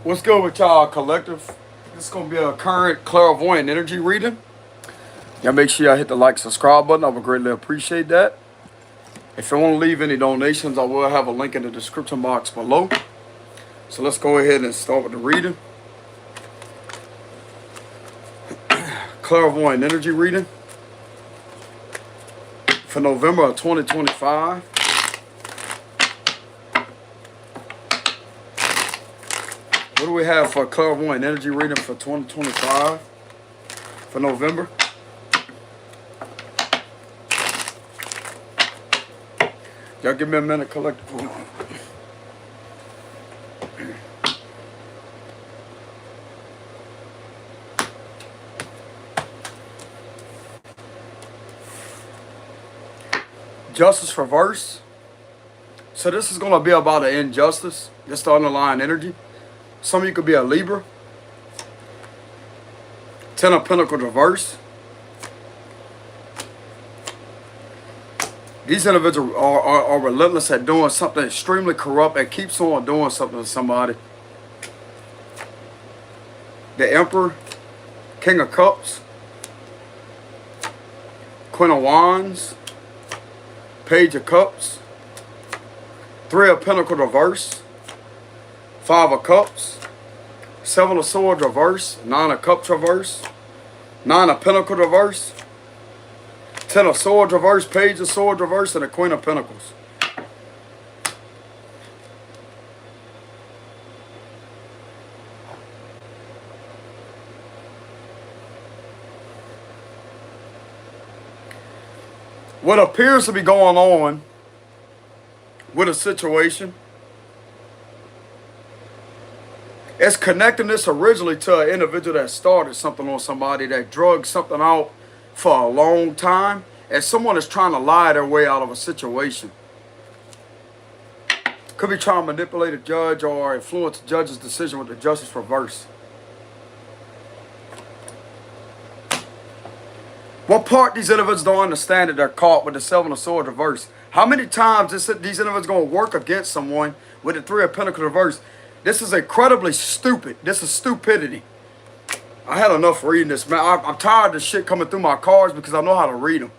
What's good with y'all, collective? This is going to be a current clairvoyant energy reading. Y'all make sure y'all hit the like, subscribe button. I would greatly appreciate that. If you want to leave any donations, I will have a link in the description box below. So let's go ahead and start with the reading. Clairvoyant energy reading for November of 2025. What do we have for clairvoyant energy reading for 2025 for November? Y'all give me a minute, collective. Justice reverse. So this is going to be about an injustice. Just the underlying energy. Some of you could be a Libra. Ten of Pentacles reverse. These individuals are relentless at doing something extremely corrupt and keeps on doing something to somebody. The Emperor, King of Cups, Queen of Wands, Page of Cups, Three of Pentacles reverse, Five of Cups, Seven of Swords reverse, Nine of Cups reverse, Nine of Pentacles reverse, Ten of Swords reverse, Page of Swords reverse, and the Queen of Pentacles. What appears to be going on with a situation is connecting this originally to an individual that started something on somebody, that drugged something out for a long time, and someone is trying to lie their way out of a situation. Could be trying to manipulate a judge or influence the judge's decision with the justice reverse. What part these individuals don't understand that they're caught with the Seven of Swords reverse? How many times these individuals going to work against someone with the Three of Pentacles reverse? This is incredibly stupid. This is stupidity. I had enough reading this, man. I'm tired of this shit coming through my cards because I know how to read them.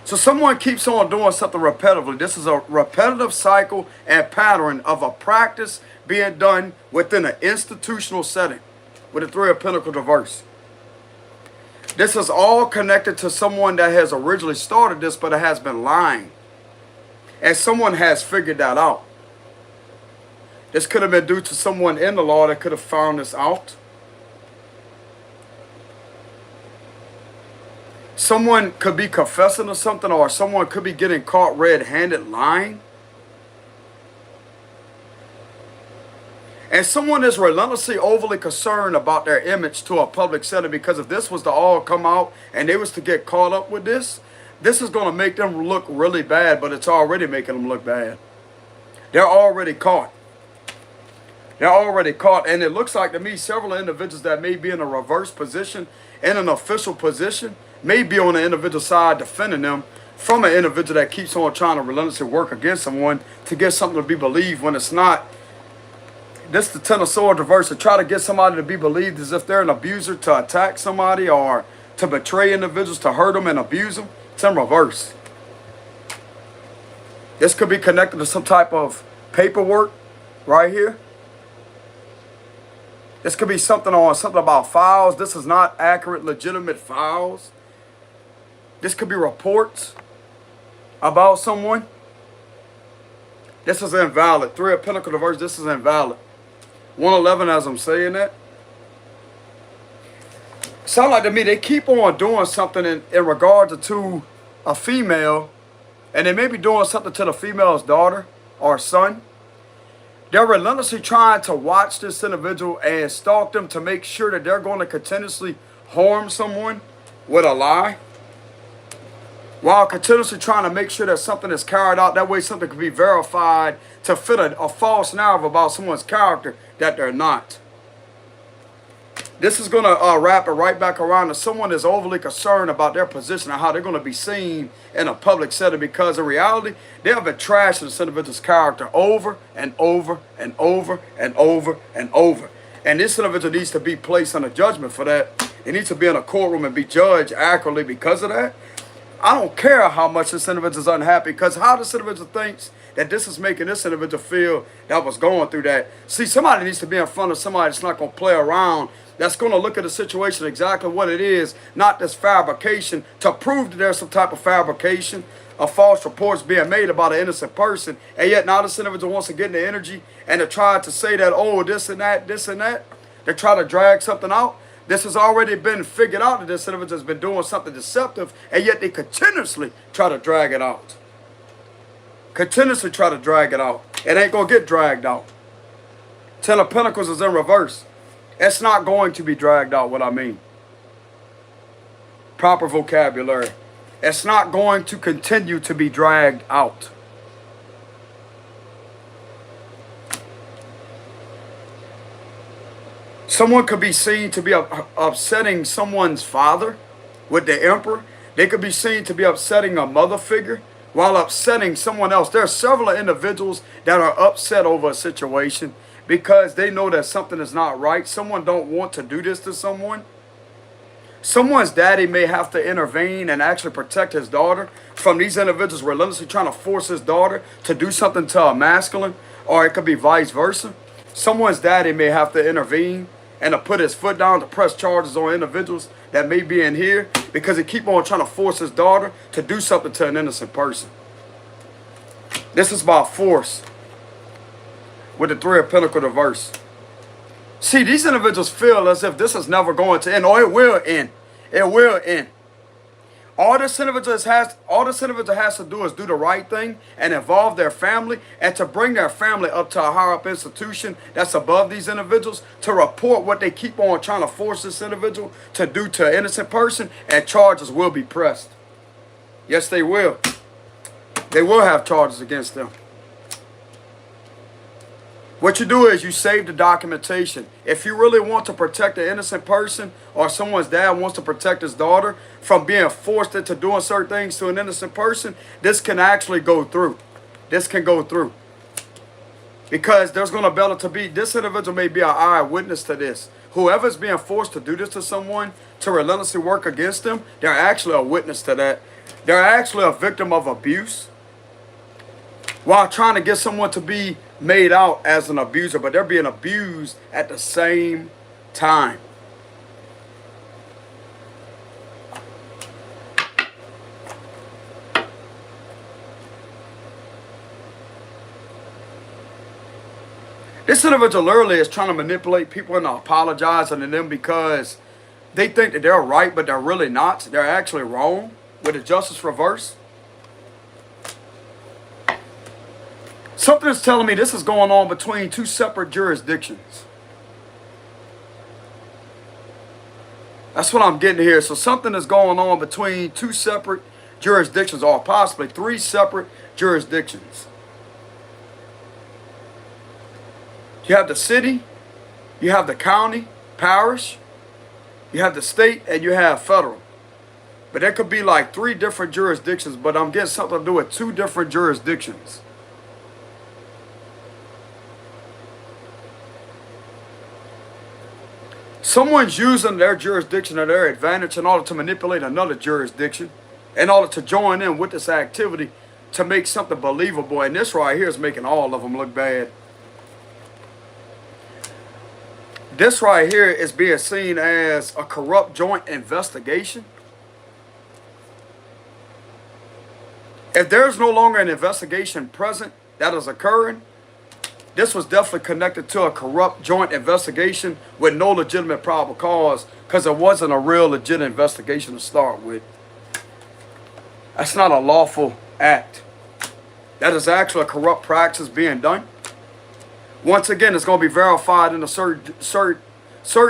So someone keeps on doing something repetitively. This is a repetitive cycle and pattern of a practice being done within an institutional setting with the Three of Pentacles reverse. This is all connected to someone that has originally started this, but it has been lying. And someone has figured that out. This could have been due to someone in the law that could have found this out. Someone could be confessing to something, or someone could be getting caught red-handed lying. And someone is relentlessly overly concerned about their image to a public setting, because if this was to all come out and they was to get caught up with this, this is going to make them look really bad, but it's already making them look bad. They're already caught. They're already caught. And it looks like to me several individuals that may be in a reverse position, in an official position, may be on the individual side defending them from an individual that keeps on trying to relentlessly work against someone to get something to be believed when it's not. This is the Ten of Swords reverse, to try to get somebody to be believed as if they're an abuser, to attack somebody or to betray individuals, to hurt them and abuse them. It's in reverse. This could be connected to some type of paperwork right here. This could be something about files. This is not accurate, legitimate files. This could be reports about someone. This is invalid. Three of Pentacles reverse, this is invalid. 111 as I'm saying that. Sound like to me they keep on doing something in regards to a female, and they may be doing something to the female's daughter or son. They're relentlessly trying to watch this individual and stalk them to make sure that they're going to continuously harm someone with a lie, while continuously trying to make sure that something is carried out. That way something can be verified to fit a false narrative about someone's character that they're not. This is going to wrap it right back around to someone that's overly concerned about their position and how they're going to be seen in a public setting, because in reality, they have been trashing this individual's character over and over and over and over and over. And this individual needs to be placed under judgment for that. It needs to be in a courtroom and be judged accurately because of that. I don't care how much this individual is unhappy, because how this individual thinks that this is making this individual feel that was going through that. See, somebody needs to be in front of somebody that's not going to play around, that's going to look at the situation exactly what it is, not this fabrication to prove that there's some type of fabrication, of false reports being made about an innocent person, and yet now this individual wants to get in the energy and to try to say that, oh, this and that, this and that. They try to drag something out. This has already been figured out that this individual has been doing something deceptive, and yet they continuously try to drag it out. Continuously try to drag it out. It ain't going to get dragged out. Ten of Pentacles is in reverse. It's not going to be dragged out, what I mean. Proper vocabulary. It's not going to continue to be dragged out. Someone could be seen to be upsetting someone's father with the Emperor. They could be seen to be upsetting a mother figure while upsetting someone else. There are several individuals that are upset over a situation because they know that something is not right. Someone don't want to do this to someone. Someone's daddy may have to intervene and actually protect his daughter from these individuals relentlessly trying to force his daughter to do something to a masculine, or it could be vice versa. Someone's daddy may have to intervene and to put his foot down to press charges on individuals that may be in here because he keep on trying to force his daughter to do something to an innocent person. This is about force with the Three of Pentacles reverse. See, these individuals feel as if this is never going to end, or it will end. It will end. All this individual has to do is do the right thing and involve their family and to bring their family up to a higher up institution that's above these individuals to report what they keep on trying to force this individual to do to an innocent person, and charges will be pressed. Yes, they will. They will have charges against them. What you do is you save the documentation. If you really want to protect an innocent person, or someone's dad wants to protect his daughter from being forced into doing certain things to an innocent person, this can actually go through. This can go through. Because there's going to be able to be, this individual may be an eyewitness to this. Whoever's being forced to do this to someone, to relentlessly work against them, they're actually a witness to that. They're actually a victim of abuse, while trying to get someone to be made out as an abuser, but they're being abused at the same time. This individual literally is trying to manipulate people into apologizing to them because they think that they're right, but they're really not. They're actually wrong with the justice reverse. Something is telling me this is going on between two separate jurisdictions. That's what I'm getting here. So something is going on between two separate jurisdictions, or possibly three separate jurisdictions. You have the city, you have the county, parish, you have the state, and you have federal. But there could be like three different jurisdictions, but I'm getting something to do with two different jurisdictions. Someone's using their jurisdiction to their advantage in order to manipulate another jurisdiction, in order to join in with this activity to make something believable. And this right here is making all of them look bad. This right here is being seen as a corrupt joint investigation. If there's no longer an investigation present that is occurring, this was definitely connected to a corrupt joint investigation with no legitimate probable cause, because it wasn't a real legit investigation to start with. That's not a lawful act. That is actually a corrupt practice being done. Once again, it's going to be verified in a certain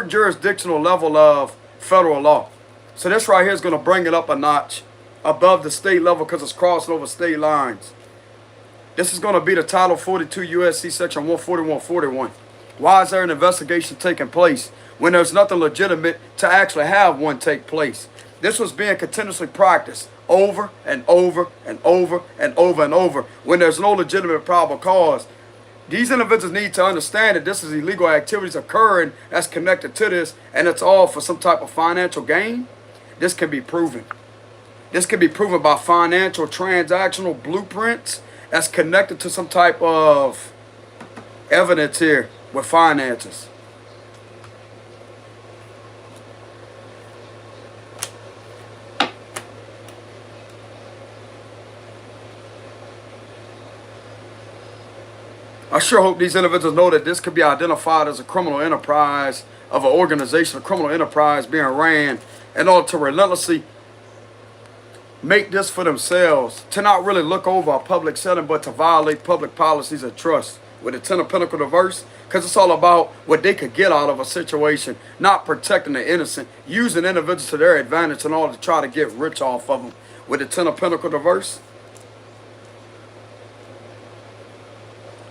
jurisdictional level of federal law. So this right here is going to bring it up a notch above the state level because it's crossing over state lines. This is going to be the Title 42 USC Section 14141. Why is there an investigation taking place when there's nothing legitimate to actually have one take place. This was being continuously practiced over and over and over and over and over when there's no legitimate probable cause. These individuals need to understand that this is illegal activities occurring that's connected to this, and it's all for some type of financial gain. This can be proven. This can be proven by financial transactional blueprints that's connected to some type of evidence here with finances. I sure hope these individuals know that this could be identified as a criminal enterprise of an organization, a criminal enterprise being ran in order to relentlessly make this for themselves, to not really look over a public setting, but to violate public policies and trust with the Ten of Pentacles reverse, because it's all about what they could get out of a situation, not protecting the innocent, using individuals to their advantage in order to try to get rich off of them with the Ten of Pentacles reverse.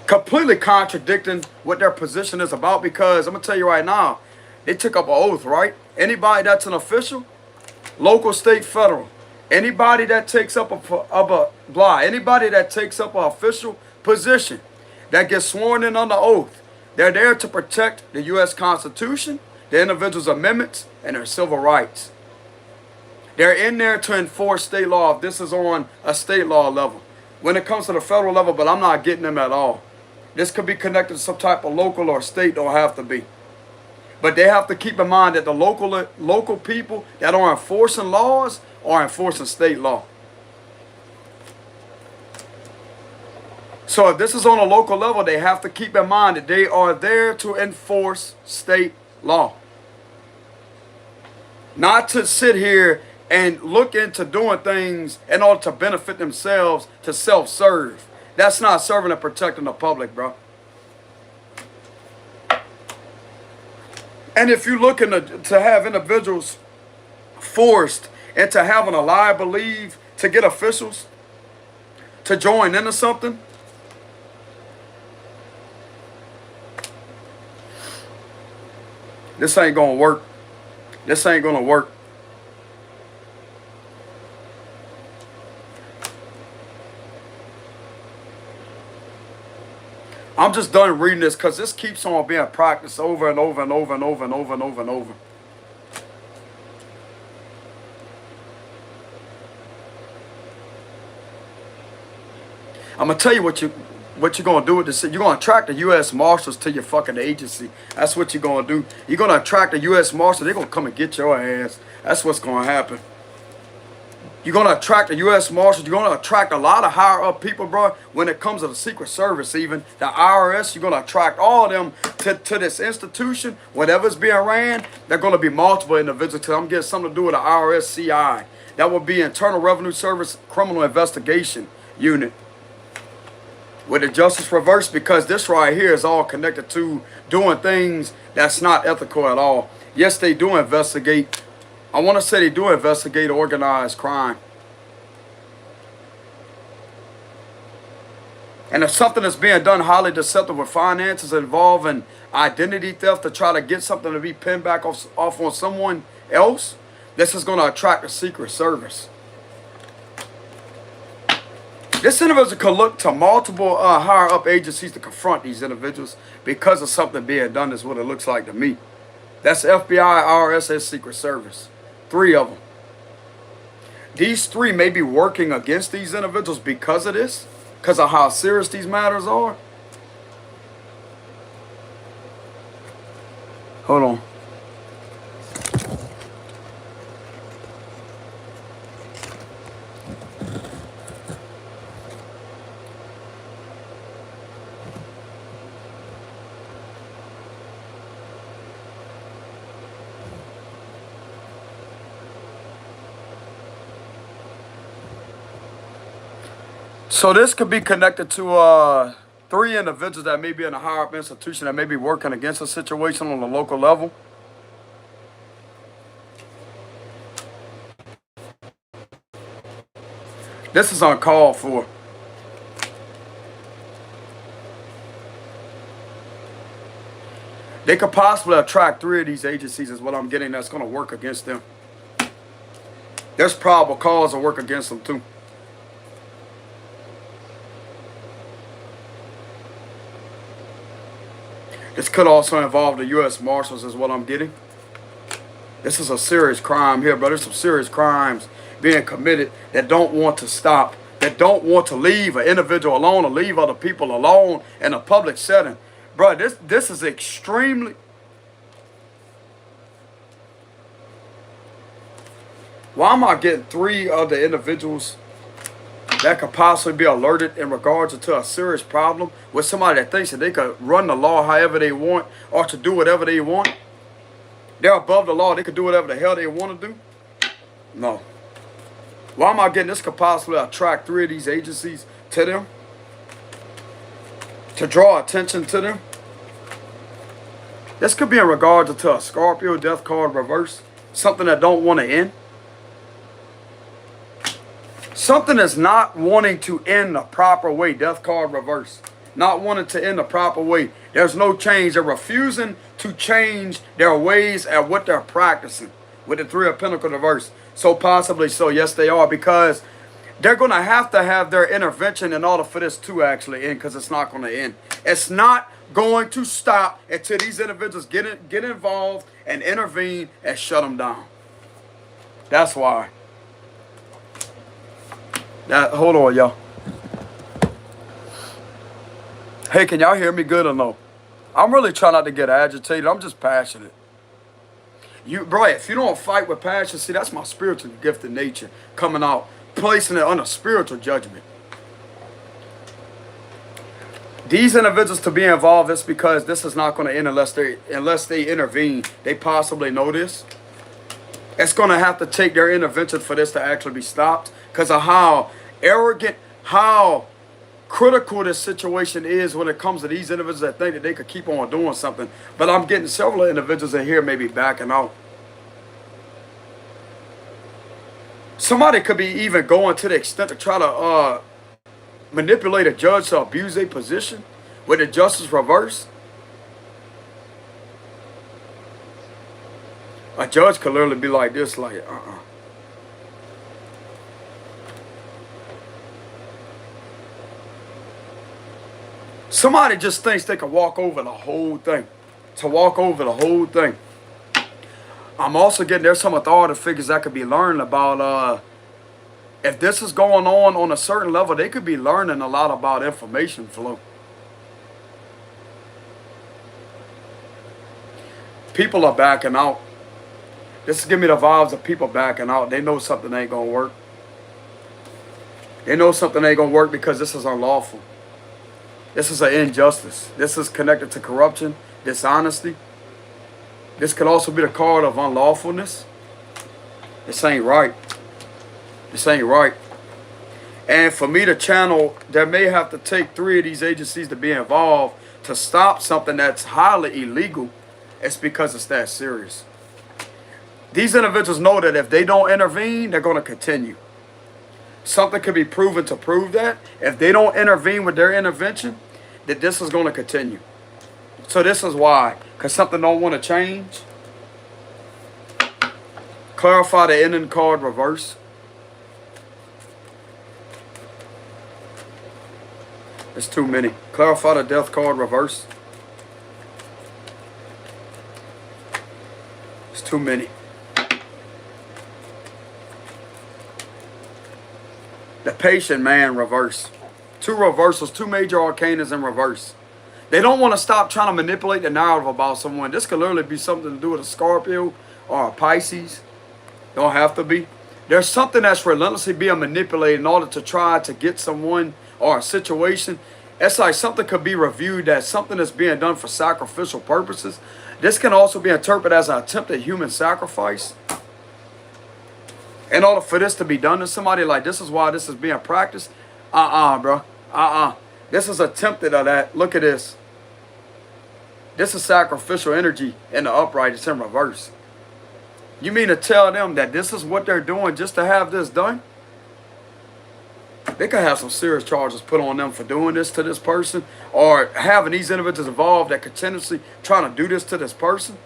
Completely contradicting what their position is about, because I'm going to tell you right now, they took up an oath, right? Anybody that's an official, local, state, federal, anybody that takes up anybody that takes up an official position that gets sworn in under oath, they're there to protect the U.S. Constitution, the individual's amendments, and their civil rights. They're in there to enforce state law if this is on a state law level. When it comes to the federal level, but I'm not getting them at all. This could be connected to some type of local or state, don't have to be. But they have to keep in mind that the local people that are enforcing laws are enforcing state law. So if this is on a local level, they have to keep in mind that they are there to enforce state law. Not to sit here and look into doing things in order to benefit themselves, to self-serve. That's not serving and protecting the public, bro. And if you're looking to have individuals forced into having a lie believe to get officials to join into something, this ain't gonna work. This ain't gonna work. I'm just done reading this because this keeps on being practiced over and over and over and over and over and over and over. I'm gonna tell you what you're gonna do with this. You're gonna attract the U.S. Marshals to your fucking agency. That's what you're gonna do. You're gonna attract the U.S. Marshals. They're gonna come and get your ass. That's what's gonna happen. You're going to attract the U.S. Marshals. You're going to attract a lot of higher up people, bro. When it comes to the Secret Service, even the IRS, you're going to attract all of them to this institution. Whatever's being ran, they're going to be multiple individuals. I'm getting something to do with the IRS CI. That would be Internal Revenue Service Criminal Investigation Unit. With the Justice Reverse, because this right here is all connected to doing things that's not ethical at all. Yes, they do investigate. I want to say they do investigate organized crime. And if something is being done highly deceptive with finances involving identity theft to try to get something to be pinned back off on someone else, this is going to attract the Secret Service. This individual could look to multiple higher up agencies to confront these individuals because of something being done, is what it looks like to me. That's FBI, IRS, and Secret Service. 3 of them. These 3 may be working against these individuals because of this, because of how serious these matters are. Hold on. So this could be connected to 3 individuals that may be in a higher up institution that may be working against a situation on a local level. This is uncalled for. They could possibly attract 3 of these agencies is what I'm getting that's going to work against them. There's probable cause to work against them too. This could also involve the U.S. Marshals is what I'm getting. This is a serious crime here, but there's some serious crimes being committed that don't want to stop, that don't want to leave an individual alone or leave other people alone in a public setting. Bro, this is extremely... Why am I getting 3 other individuals that could possibly be alerted in regards to a serious problem with somebody that thinks that they could run the law however they want or to do whatever they want? They're above the law. They could do whatever the hell they want to do? No. Why am I getting this could possibly attract 3 of these agencies to them? To draw attention to them? This could be in regards to a Scorpio death card reverse. Something that don't want to end. Something that's not wanting to end the proper way. Death card reverse. Not wanting to end the proper way. There's no change. They're refusing to change their ways at what they're practicing. With the 3 of Pentacles reverse. So possibly so. Yes, they are. Because they're going to have their intervention in order for this to actually end. Because it's not going to end. It's not going to stop until these individuals get involved and intervene and shut them down. That's why. Hold on, y'all. Hey, can y'all hear me good or no? I'm really trying not to get agitated. I'm just passionate. Bro, if you don't fight with passion, see, that's my spiritual gifted nature coming out, placing it under spiritual judgment. These individuals to be involved is because this is not going to end unless they intervene. They possibly know this. It's going to have to take their intervention for this to actually be stopped because of how arrogant, how critical this situation is when it comes to these individuals that think that they could keep on doing something. But I'm getting several individuals in here maybe backing out. Somebody could be even going to the extent to try to manipulate a judge to abuse a position with the justice reverse. A judge could literally be like this, like, Somebody just thinks they can walk over the whole thing. To walk over the whole thing. I'm also getting, there's some authority figures that could be learning about, if this is going on a certain level, they could be learning a lot about information flow. People are backing out. This is giving me the vibes of people backing out. They know something ain't going to work. They know something ain't going to work because this is unlawful. This is an injustice. This is connected to corruption, dishonesty. This could also be the card of unlawfulness. This ain't right. This ain't right. And for me to channel, there may have to take 3 of these agencies to be involved to stop something that's highly illegal. It's because it's that serious. These individuals know that if they don't intervene, they're going to continue. Something could be proven to prove that. If they don't intervene with their intervention, that this is going to continue. So this is why. Because something don't want to change. Clarify the ending card reverse. There's too many. Clarify the death card reverse. It's too many. The patient man reverse. 2 reversals, 2 major arcanas in reverse. They don't want to stop trying to manipulate the narrative about someone. This could literally be something to do with a Scorpio or a Pisces. Don't have to be. There's something that's relentlessly being manipulated in order to try to get someone or a situation. It's like something could be reviewed as something that's being done for sacrificial purposes. This can also be interpreted as an attempt at human sacrifice. In order for this to be done to somebody, like this is why this is being practiced. Bro. This is attempted at that. Look at this. This is sacrificial energy in the upright. It's in reverse. You mean to tell them that this is what they're doing just to have this done? They could have some serious charges put on them for doing this to this person, or having these individuals involved that continuously trying to do this to this person.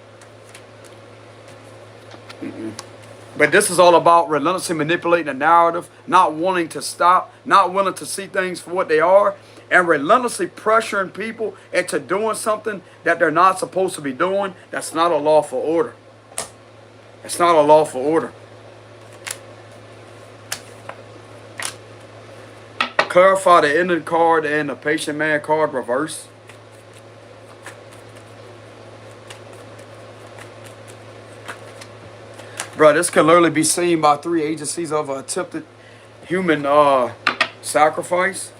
But this is all about relentlessly manipulating the narrative, not wanting to stop, not willing to see things for what they are, and relentlessly pressuring people into doing something that they're not supposed to be doing. That's not a lawful order. It's not a lawful order. Clarify the ending card and the patient man card reverse. Bro, this can literally be seen by 3 agencies of attempted human sacrifice.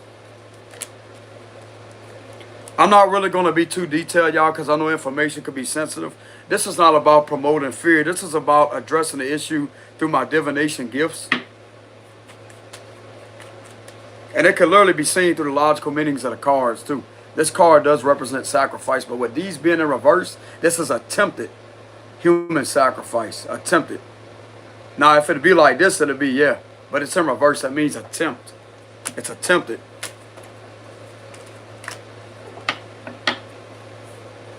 I'm not really going to be too detailed, y'all, because I know information could be sensitive. This is not about promoting fear. This is about addressing the issue through my divination gifts. And it can literally be seen through the logical meanings of the cards, too. This card does represent sacrifice, but with these being in reverse, this is attempted human sacrifice. Attempted. Now, if it'd be like this, it'd be, yeah. But it's in reverse. That means attempt. It's attempted.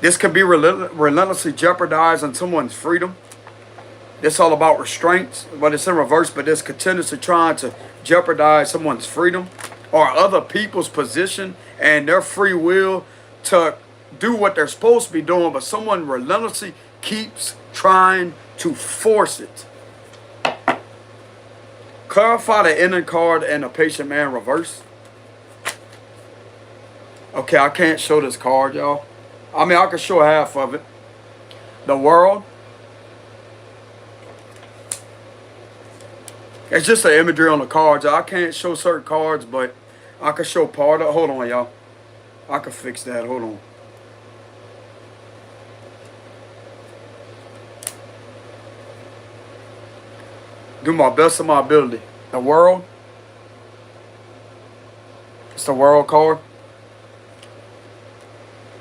This could be relentlessly jeopardizing someone's freedom. It's all about restraints, but it's in reverse. But this continuously trying to jeopardize someone's freedom or other people's position and their free will to do what they're supposed to be doing, but someone relentlessly keeps trying to force it. Clarify the ending card and the patient man reverse. Okay, I can't show this card, y'all. I mean, I can show half of it. The world. It's just the imagery on the cards. I can't show certain cards, but I can show part of. Hold on, y'all. I can fix that. Hold on. Do my best of my ability. The world. It's the world card.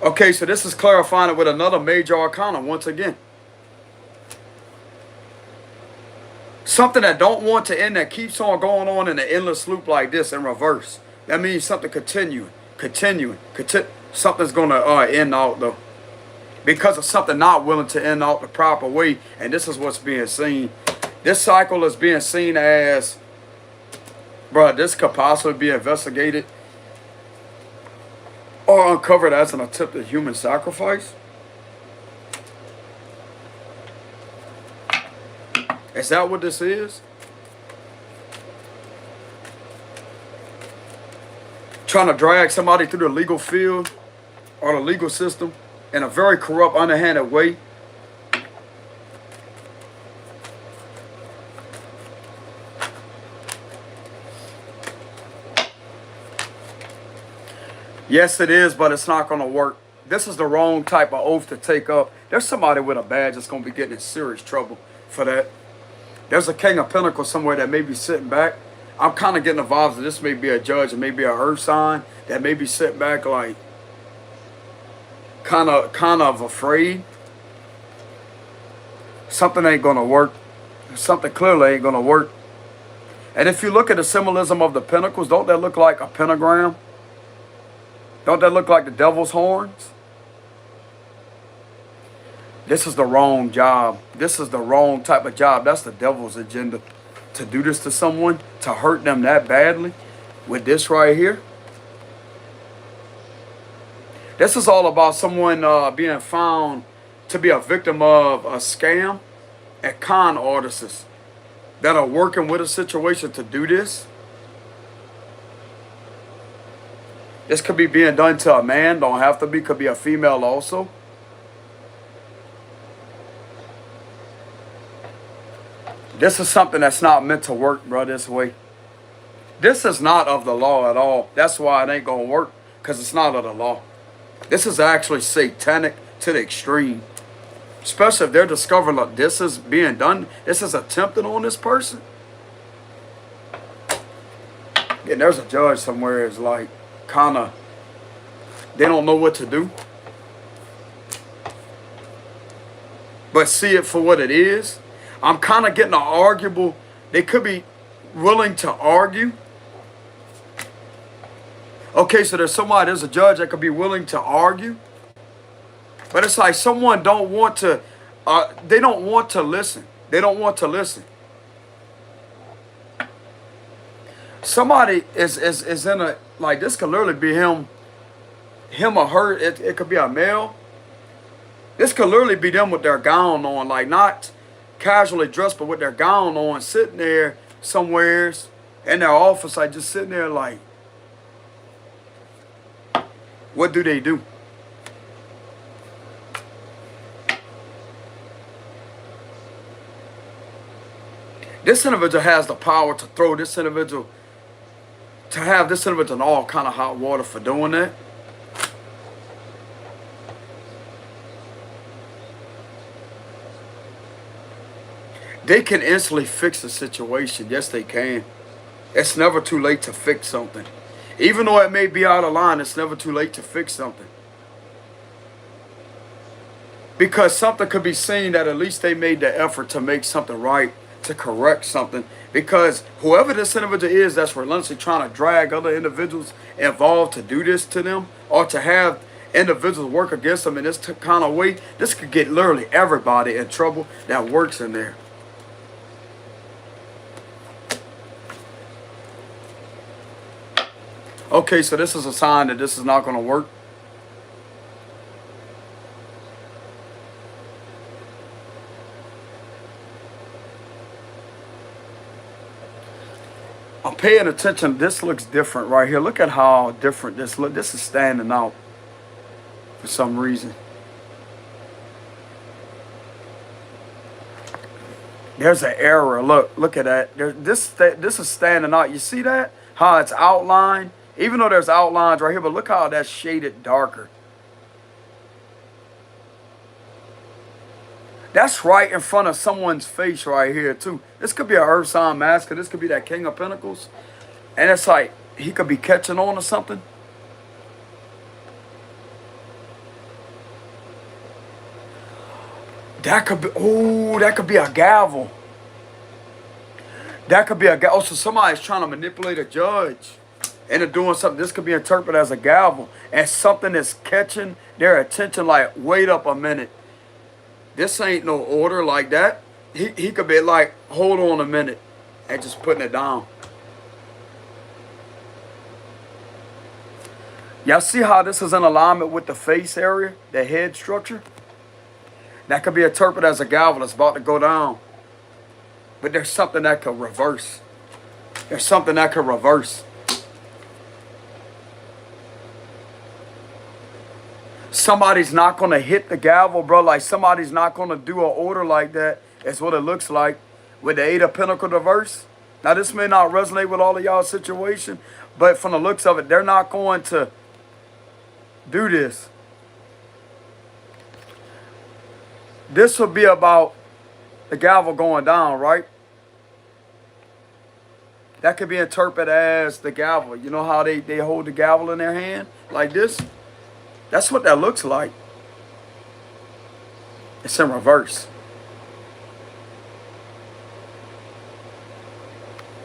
Okay, so this is clarifying it with another major arcana once again. Something that don't want to end, that keeps on going on in an endless loop like this in reverse. That means something continuing. Something's going to end out though. Because of something not willing to end out the proper way. And this is what's being seen. This cycle is being seen as, bro, this could possibly be investigated or uncovered as an attempted human sacrifice. Is that what this is? Trying to drag somebody through the legal field or the legal system in a very corrupt, underhanded way. Yes, it is, but it's not going to work. This is the wrong type of oath to take up. There's somebody with a badge that's going to be getting in serious trouble for that. There's a King of Pentacles somewhere that may be sitting back. I'm kind of getting the vibes that this may be a judge and maybe a earth sign that may be sitting back like kind of afraid. Something ain't going to work. Something clearly ain't going to work. And if you look at the symbolism of the pentacles, don't that look like a pentagram? Don't that look like the devil's horns? This is the wrong job. This is the wrong type of job. That's the devil's agenda. To do this to someone, to hurt them that badly with this right here. This is all about someone being found to be a victim of a scam and con artists that are working with a situation to do this. This could be being done to a man. Don't have to be. Could be a female also. This is something that's not meant to work, bro, this way. This is not of the law at all. That's why it ain't going to work. Because it's not of the law. This is actually satanic to the extreme. Especially if they're discovering that this is being done. This is attempted on this person. And there's a judge somewhere is like, kind of, they don't know what to do. But see it for what it is. I'm kind of getting an arguable, they could be willing to argue Okay, so there's a judge that could be willing to argue. But it's like someone don't want to, they don't want to listen. They don't want to listen. Somebody is in a, like this could literally be him or her. It could be a male. This could literally be them with their gown on, like not casually dressed, but with their gown on, sitting there somewheres in their office, like just sitting there like, what do they do? This individual has the power to throw this individual, to have this individual in all kind of hot water for doing that. They can instantly fix the situation. Yes, they can. It's never too late to fix something. Even though it may be out of line, it's never too late to fix something. Because something could be seen that at least they made the effort to make something right, to correct something. Because whoever this individual is that's relentlessly trying to drag other individuals involved to do this to them, or to have individuals work against them in this kind of way, this could get literally everybody in trouble that works in there. Okay, so this is a sign that this is not going to work. I'm paying attention. This looks different right here. Look at how different this looks. This is standing out for some reason. There's an error. Look at that. This is standing out. You see that? How it's outlined? Even though there's outlines right here, but look how that's shaded darker. That's right in front of someone's face right here, too. This could be an Earth sign master. This could be that King of Pentacles. And it's like he could be catching on or something. That could be, oh, that could be a gavel. That could be a gavel. Oh, so somebody's trying to manipulate a judge into doing something. This could be interpreted as a gavel. And something is catching their attention like, wait up a minute. This ain't no order like that. He could be like, hold on a minute, and just putting it down. Y'all see how this is in alignment with the face area, the head structure? That could be interpreted as a gavel that's about to go down. But there's something that could reverse. There's something that could reverse. Somebody's not going to hit the gavel, bro. Like somebody's not going to do an order like that. That's what it looks like with the Eight of Pentacles reverse. Now, this may not resonate with all of y'all's situation, but from the looks of it, they're not going to do this. This will be about the gavel going down, right? That could be interpreted as the gavel. You know how they hold the gavel in their hand like this? That's what that looks like. It's in reverse.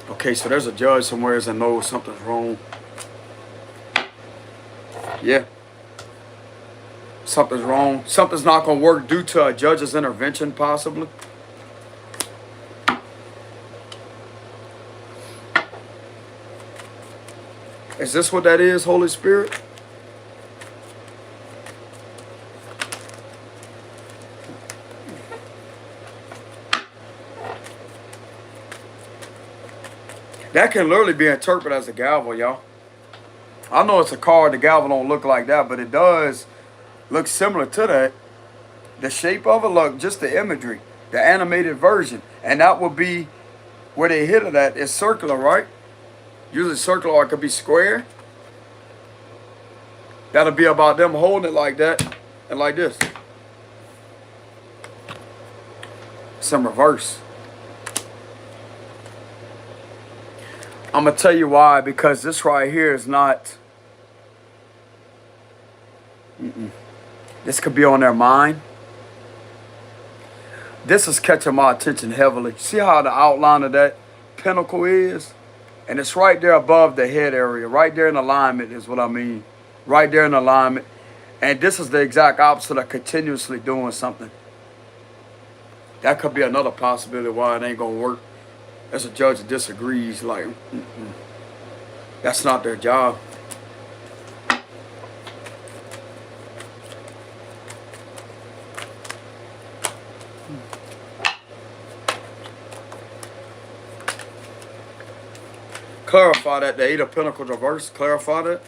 Okay, so there's a judge somewhere that knows something's wrong. Yeah. Something's wrong. Something's not going to work due to a judge's intervention, possibly. Is this what that is, Holy Spirit? That can literally be interpreted as a gavel, y'all. I know it's a card. The gavel don't look like that, but it does look similar to that. The shape of it, look, just the imagery, the animated version. And that would be where they hit it at. It's circular, right? Usually circular, or it could be square. That'll be about them holding it like that and like this. It's in reverse. I'm going to tell you why, because this right here is not... This could be on their mind. This is catching my attention heavily. See how the outline of that pentacle is? And it's right there above the head area, right there in alignment is what I mean. Right there in alignment. And this is the exact opposite of continuously doing something. That could be another possibility why it ain't going to work. As a judge disagrees, like, that's not their job. Clarify that, the Eight of Pentacles reverse, clarify that.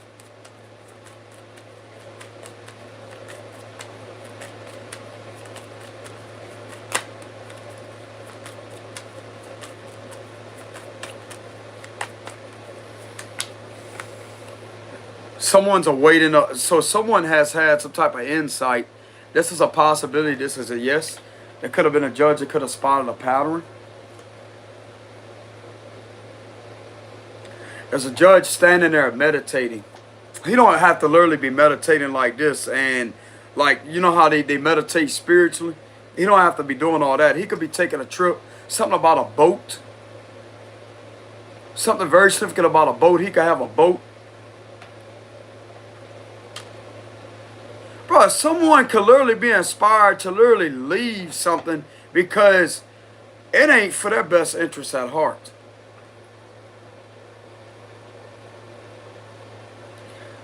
Someone's awaiting, so someone has had some type of insight. This is a possibility, this is a yes. It could have been a judge that could have spotted a pattern. There's a judge standing there meditating. He don't have to literally be meditating like this and like, you know how they meditate spiritually? He don't have to be doing all that. He could be taking a trip, something about a boat. Something very significant about a boat. He could have a boat. Bro, someone could literally be inspired to literally leave something because it ain't for their best interest at heart.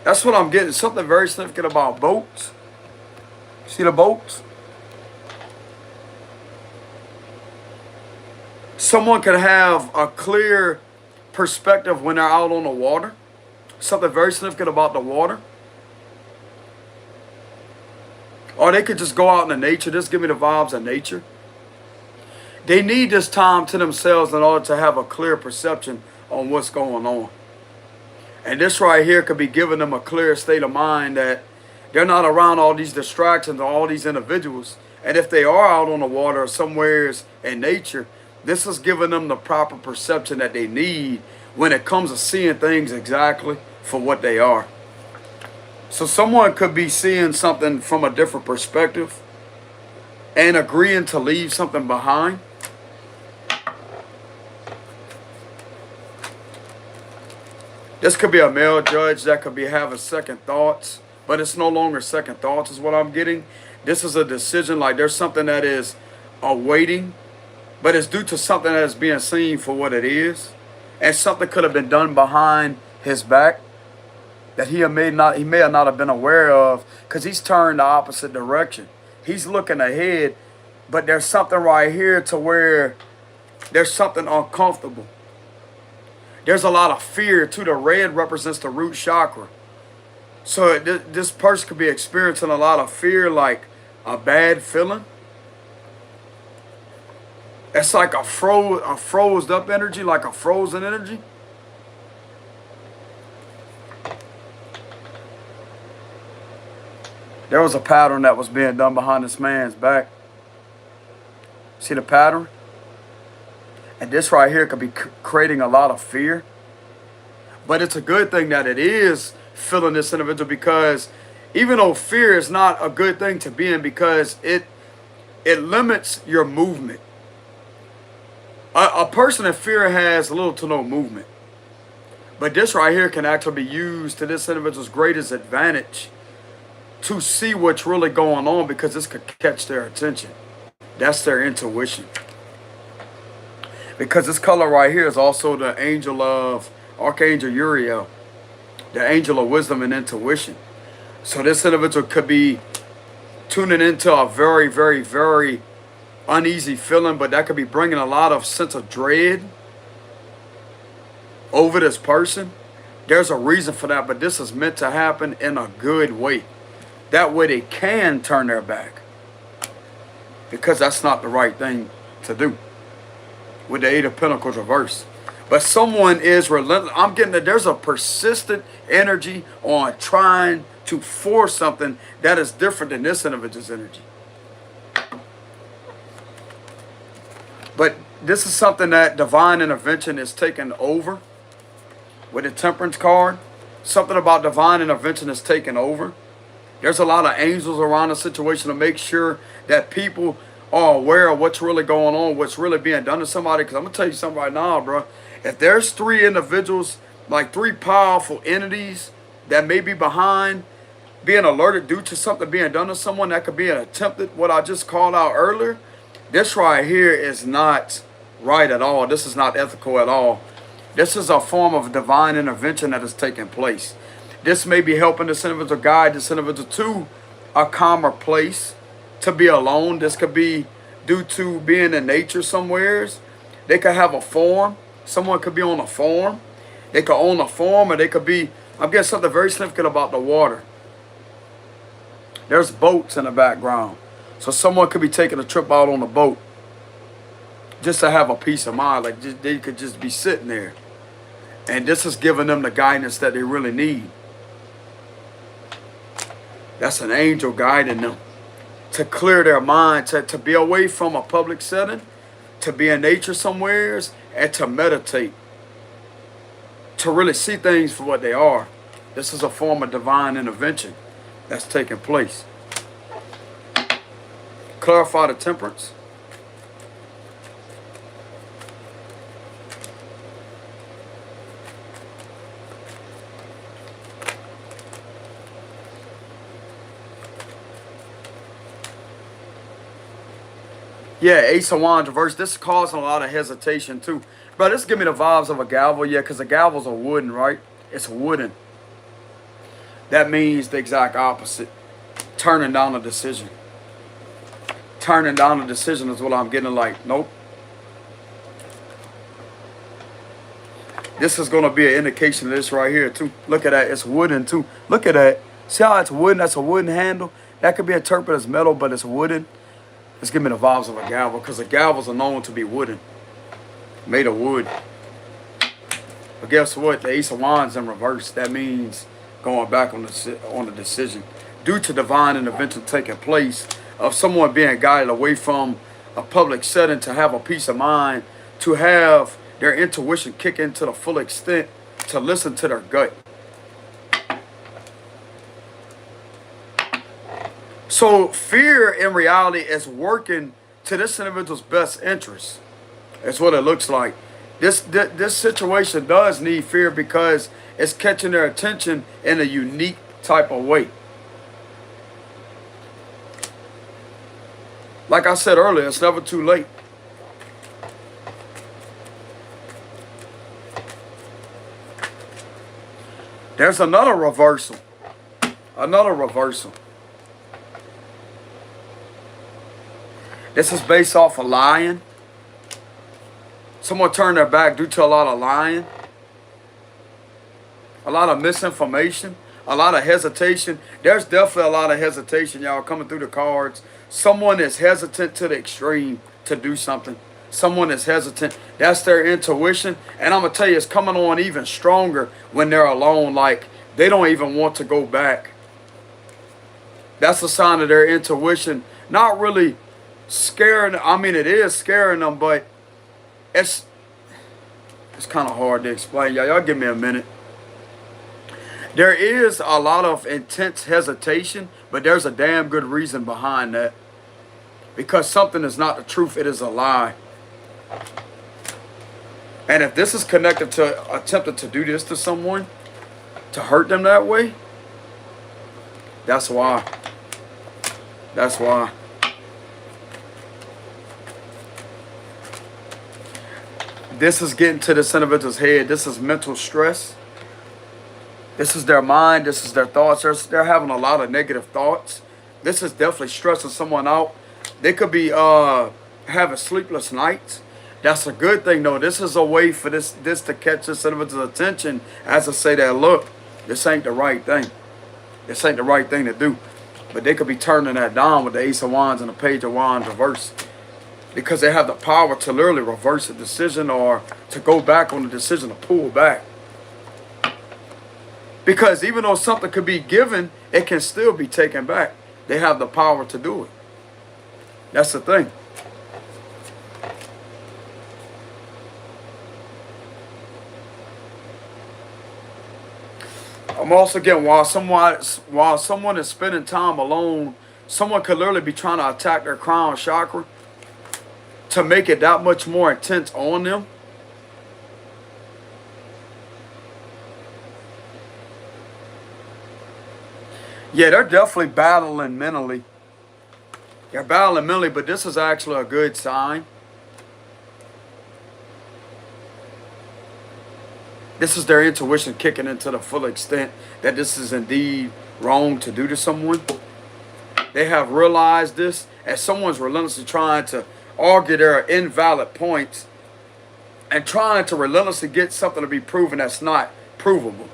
That's what I'm getting. Something very significant about boats. See the boats? Someone could have a clear perspective when they're out on the water. Something very significant about the water. Or they could just go out in the nature. Just give me the vibes of nature. They need this time to themselves in order to have a clear perception on what's going on. And this right here could be giving them a clear state of mind that they're not around all these distractions or all these individuals. And if they are out on the water or somewhere in nature, this is giving them the proper perception that they need when it comes to seeing things exactly for what they are. So someone could be seeing something from a different perspective and agreeing to leave something behind. This could be a male judge that could be having second thoughts, but it's no longer second thoughts is what I'm getting. This is a decision, like there's something that is awaiting, but it's due to something that is being seen for what it is. And something could have been done behind his back that he may not have been aware of because he's turned the opposite direction. He's looking ahead, but there's something right here to where there's something uncomfortable. There's a lot of fear too. The red represents the root chakra. So this person could be experiencing a lot of fear, like a bad feeling. It's like a froze up energy, like a frozen energy. There was a pattern that was being done behind this man's back. See the pattern? And this right here could be creating a lot of fear. But it's a good thing that it is filling this individual, because even though fear is not a good thing to be in, because it limits your movement. A person in fear has little to no movement. But this right here can actually be used to this individual's greatest advantage to see what's really going on, because this could catch their attention. That's their intuition. Because this color right here is also the angel of Archangel Uriel, the angel of wisdom and intuition. So this individual could be tuning into a very, very, very uneasy feeling, but that could be bringing a lot of sense of dread over this person. There's a reason for that, but this is meant to happen in a good way. That way they can turn their back, because that's not the right thing to do with the Eight of Pentacles reverse. But someone is relentless. I'm getting that there's a persistent energy on trying to force something that is different than this individual's energy. But this is something that divine intervention is taking over with the Temperance card. Something about divine intervention is taking over. There's a lot of angels around the situation to make sure that people are aware of what's really going on, what's really being done to somebody. Because I'm going to tell you something right now, bro. If there's three individuals, like three powerful entities that may be behind being alerted due to something being done to someone, that could be an attempted, what I just called out earlier, this right here is not right at all. This is not ethical at all. This is a form of divine intervention that is taking place. This may be helping this individual guide this individual to a calmer place, to be alone. This could be due to being in nature somewheres. They could have a farm. Someone could be on a farm. They could own a farm, or they could be, I'm getting something very significant about the water. There's boats in the background. So someone could be taking a trip out on a boat just to have a peace of mind. Like they could just be sitting there. And this is giving them the guidance that they really need. That's an angel guiding them to clear their mind, to be away from a public setting, to be in nature somewheres, and to meditate. To really see things for what they are. This is a form of divine intervention that's taking place. Clarify the temperance. Yeah, Ace of Wands reverse. This is causing a lot of hesitation too. Bro, this give me the vibes of a gavel. Yeah, because the gavels are wooden, right? It's wooden. That means the exact opposite. Turning down a decision. Turning down a decision is what I'm getting like. Nope. This is going to be an indication of this right here too. Look at that. It's wooden too. Look at that. See how it's wooden? That's a wooden handle. That could be interpreted as metal, but it's wooden. It's giving me the vibes of a gavel, because the gavels are known to be wooden. Made of wood. But guess what? The Ace of Wands in reverse. That means going back on the decision. Due to divine intervention taking place of someone being guided away from a public setting to have a peace of mind, to have their intuition kick in to the full extent, to listen to their gut. So fear in reality is working to this individual's best interest. That's what it looks like. This situation does need fear because it's catching their attention in a unique type of way. Like I said earlier, it's never too late. There's another reversal. Another reversal. This is based off of lying. Someone turned their back due to a lot of lying. A lot of misinformation. A lot of hesitation. There's definitely a lot of hesitation, y'all, coming through the cards. Someone is hesitant to the extreme to do something. Someone is hesitant. That's their intuition. And I'm going to tell you, it's coming on even stronger when they're alone. Like, they don't even want to go back. That's a sign of their intuition. Not really scaring. I mean, it is scaring them, but it's kind of hard to explain. Y'all give me a minute. There is a lot of intense hesitation, but there's a damn good reason behind that. Because something is not the truth, it is a lie. And if this is connected to attempting to do this to someone, to hurt them that way, that's why. That's why. This is getting to this individual's head. This is mental stress. This is their mind. This is their thoughts. They're having a lot of negative thoughts. This is definitely stressing someone out. They could be having sleepless nights. That's a good thing, though. This is a way for this to catch this individual's attention as to say that, look, this ain't the right thing. This ain't the right thing to do. But they could be turning that down with the Ace of Wands and the Page of Wands reverse. Because they have the power to literally reverse a decision or to go back on the decision, to pull back. Because even though something could be given, it can still be taken back. They have the power to do it. That's the thing. I'm also getting while someone is spending time alone, someone could literally be trying to attack their crown chakra to make it that much more intense on them. Yeah, they're definitely battling mentally. They're battling mentally, but this is actually a good sign. This is their intuition kicking into the full extent that this is indeed wrong to do to someone. They have realized this as someone's relentlessly trying to argue their invalid points and trying to relentlessly get something to be proven that's not provable.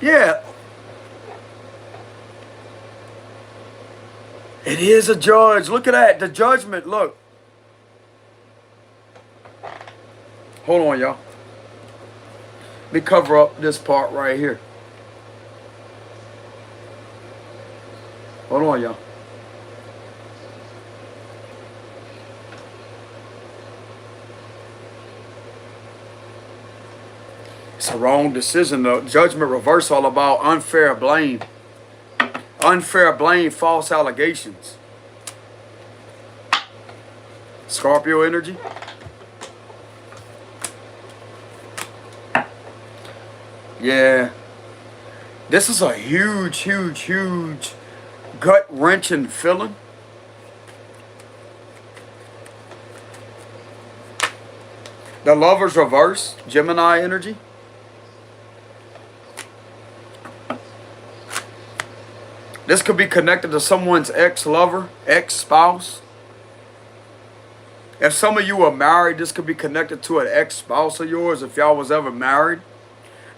Yeah, it is a judge. Look at that. The judgment. Look. Hold on, y'all. Let me cover up this part right here. Hold on, y'all. It's a wrong decision. The judgment reverse all about unfair blame. Unfair blame, false allegations. Scorpio energy. Yeah. This is a huge, huge, huge gut-wrenching feeling. The Lover's reverse, Gemini energy. This could be connected to someone's ex-lover, ex-spouse. If some of you are married, this could be connected to an ex-spouse of yours if y'all was ever married.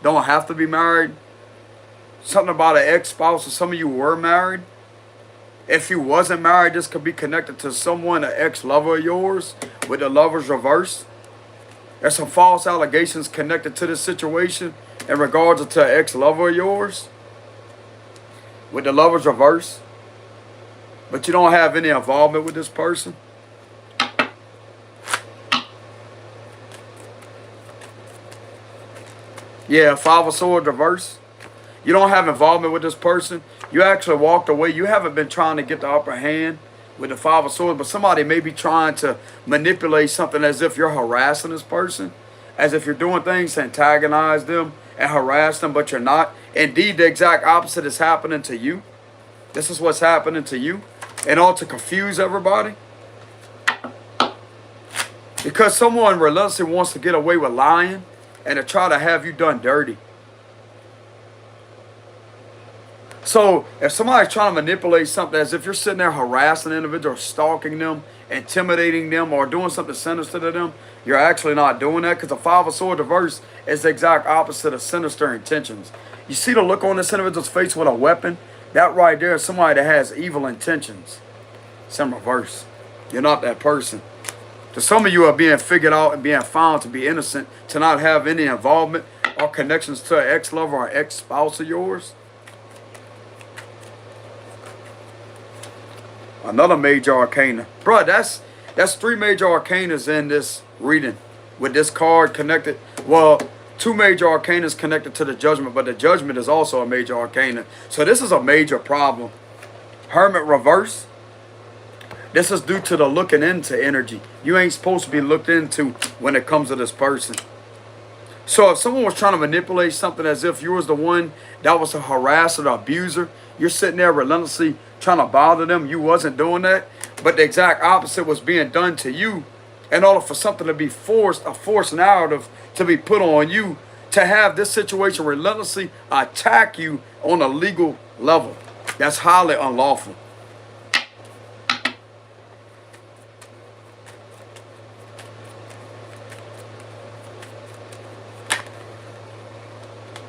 Don't have to be married. Something about an ex-spouse, or some of you were married. If you wasn't married, this could be connected to someone, an ex-lover of yours, with the Lover's reverse. There's some false allegations connected to this situation in regards to an ex-lover of yours, with the Lover's reverse. But you don't have any involvement with this person. Yeah, Five of Swords reverse. You don't have involvement with this person. You actually walked away. You haven't been trying to get the upper hand with the Five of Swords, but somebody may be trying to manipulate something as if you're harassing this person, as if you're doing things to antagonize them and harass them, but you're not. Indeed, the exact opposite is happening to you. This is what's happening to you, and all to confuse everybody. Because someone relentlessly wants to get away with lying and to try to have you done dirty. So if somebody's trying to manipulate something as if you're sitting there harassing an individual, stalking them, intimidating them, or doing something sinister to them, you're actually not doing that, because the Five of Swords reverse is the exact opposite of sinister intentions. You see the look on this individual's face with a weapon? That right there is somebody that has evil intentions. It's in reverse. You're not that person. So some of you are being figured out and being found to be innocent, to not have any involvement or connections to an ex-lover or ex-spouse of yours. Another major arcana. Bruh, that's three major arcanas in this reading. With this card connected. Well, two major arcanas connected to the judgment, but the judgment is also a major arcana. So this is a major problem. Hermit reverse. This is due to the looking into energy. You ain't supposed to be looked into when it comes to this person. So if someone was trying to manipulate something as if you was the one that was a harasser, the abuser, you're sitting there relentlessly trying to bother them, you wasn't doing that. But the exact opposite was being done to you in order for something to be forced, a forced narrative to be put on you, to have this situation relentlessly attack you on a legal level. That's highly unlawful.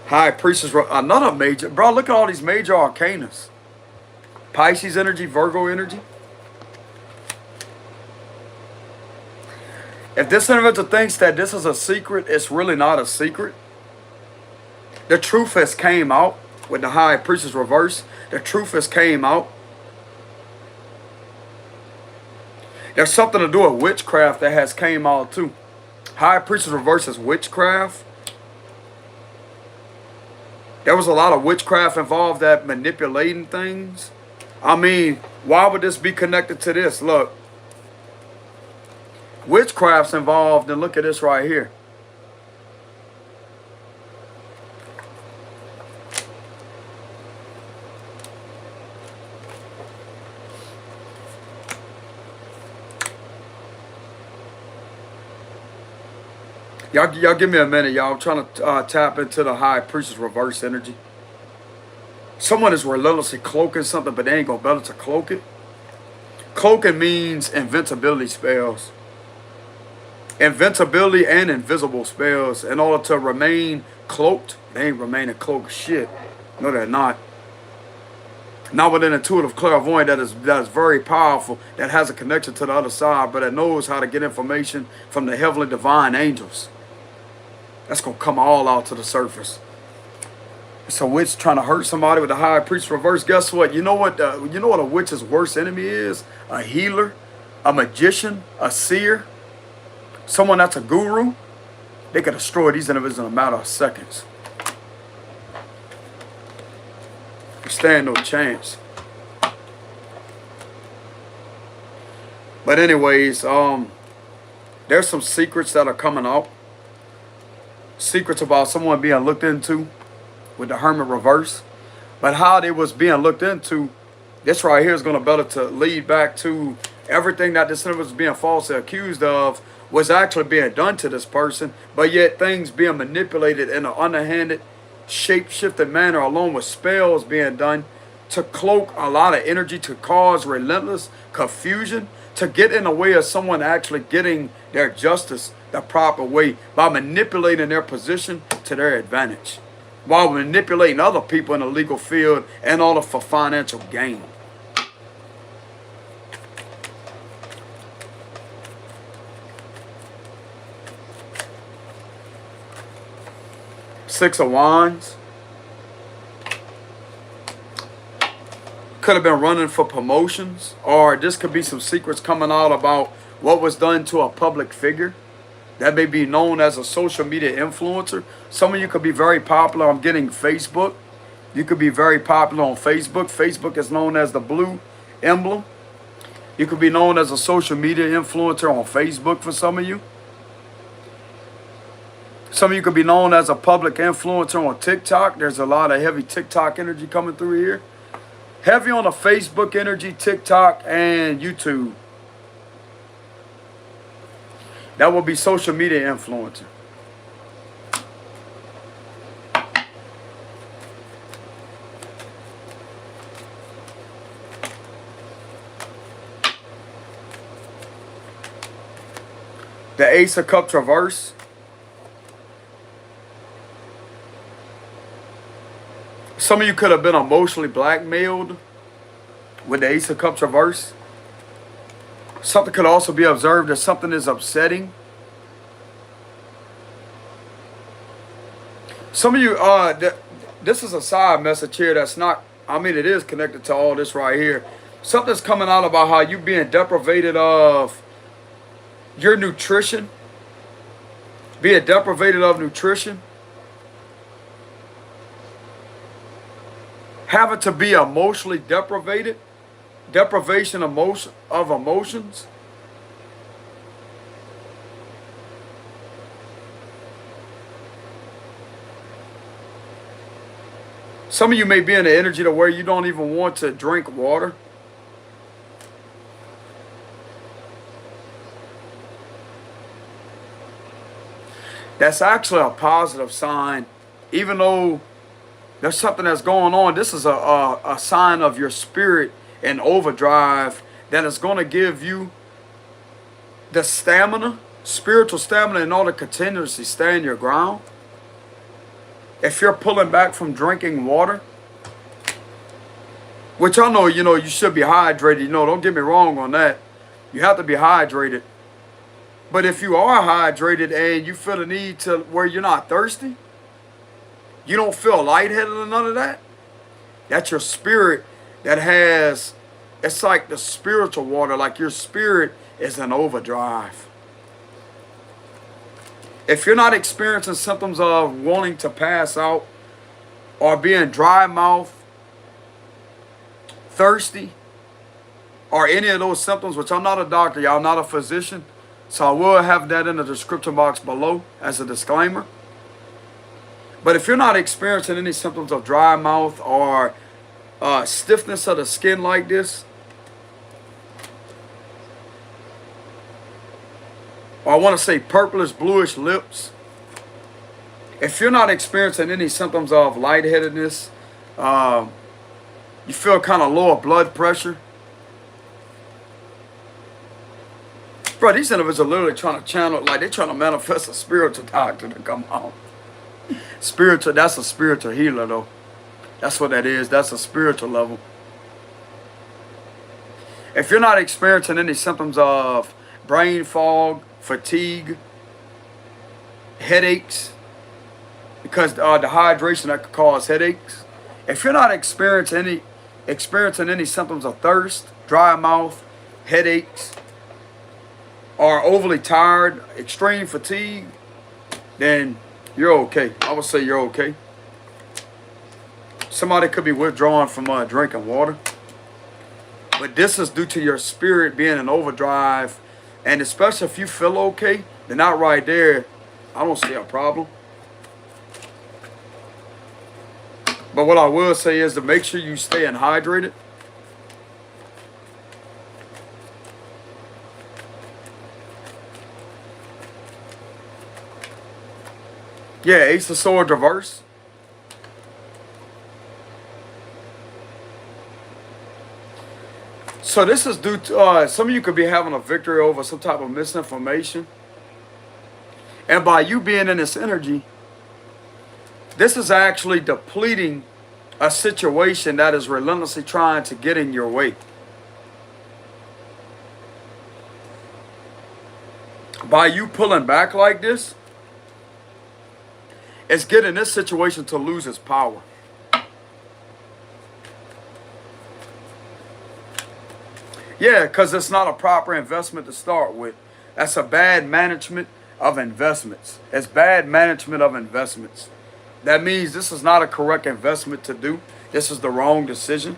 High Priestess, another major. Bro, look at all these major arcanas. Pisces energy, Virgo energy. If this individual thinks that this is a secret, it's really not a secret. The truth has came out with the High Priestess reverse. The truth has came out. There's something to do with witchcraft that has came out too. High Priestess reverse is witchcraft. There was a lot of witchcraft involved, that manipulating things. I mean, why would this be connected to this? Look. Witchcraft's involved, and look at this right here. Y'all give me a minute, y'all. I'm trying to tap into the high priestess reverse energy. Someone is relentlessly cloaking something, but they ain't gonna be able to cloak it. Cloaking means invincibility spells. Invincibility and invisible spells. In order to remain cloaked, they ain't remaining cloaked shit. No, they're not. Not with an intuitive clairvoyant that is very powerful, that has a connection to the other side, but that knows how to get information from the heavenly divine angels. That's gonna come all out to the surface. It's a witch trying to hurt somebody with the high priest reverse. Guess what? You know what? You know what a witch's worst enemy is? A healer, a magician, a seer, someone that's a guru. They can destroy these individuals in a matter of seconds. You stand no chance. But anyways, there's some secrets that are coming out. Secrets about someone being looked into with the Hermit reverse. But how they was being looked into, this right here is going to better to lead back to everything that this individual was being falsely accused of was actually being done to this person, but yet things being manipulated in an underhanded, shape-shifted manner, along with spells being done to cloak a lot of energy, to cause relentless confusion, to get in the way of someone actually getting their justice the proper way by manipulating their position to their advantage, while manipulating other people in the legal field in order for financial gain. Six of Wands. Could have been running for promotions, or this could be some secrets coming out about what was done to a public figure that may be known as a social media influencer. Some of you could be very popular. I'm getting Facebook. You could be very popular on Facebook. Facebook is known as the blue emblem. You could be known as a social media influencer on Facebook for some of you. Some of you could be known as a public influencer on TikTok. There's a lot of heavy TikTok energy coming through here. Heavy on the Facebook energy, TikTok, and YouTube. That will be social media influencer. The Ace of Cups reverse. Some of you could have been emotionally blackmailed with the Ace of Cups reverse. Something could also be observed as something is upsetting. Some of you, this is a side message here that's not, I mean, it is connected to all this right here. Something's coming out about how you being deprivated of your nutrition. Being deprivated of nutrition. Having to be emotionally deprivated. Deprivation of emotions. Some of you may be in the energy to where you don't even want to drink water. That's actually a positive sign. Even though there's something that's going on, this is a sign of your spirit in overdrive that is going to give you the stamina, spiritual stamina, in order to continuously stand your ground. If you're pulling back from drinking water, which I know, you should be hydrated. Don't get me wrong on that. You have to be hydrated. But if you are hydrated and you feel the need to where you're not thirsty, you don't feel lightheaded or none of that, that's your spirit that has, it's like the spiritual water, like your spirit is in overdrive. If you're not experiencing symptoms of wanting to pass out or being dry mouth, thirsty, or any of those symptoms, which I'm not a doctor, y'all, I'm not a physician, so I will have that in the description box below as a disclaimer. But if you're not experiencing any symptoms of dry mouth or stiffness of the skin like this, or I want to say purplish, bluish lips, If you're not experiencing any symptoms of lightheadedness, you feel kind of lower blood pressure. Bro, these individuals are literally trying to channel, like they're trying to manifest a spiritual doctor to come out. Spiritual, that's a spiritual healer though. That's what that is. That's a spiritual level. If you're not experiencing any symptoms of brain fog, fatigue, headaches, because dehydration that could cause headaches. If you're not experiencing any symptoms of thirst, dry mouth, headaches, or overly tired, extreme fatigue, then you're okay. I would say you're okay. Somebody could be withdrawing from drinking water. But this is due to your spirit being in overdrive. And especially if you feel okay, then that right there, I don't see a problem. But what I will say is to make sure you stay hydrated. Yeah, Ace of Swords reverse. So this is due to, some of you could be having a victory over some type of misinformation. And by you being in this energy, this is actually depleting a situation that is relentlessly trying to get in your way. By you pulling back like this, it's getting this situation to lose its power. Yeah, because it's not a proper investment to start with. That's a bad management of investments. It's bad management of investments. That means this is not a correct investment to do. This is the wrong decision.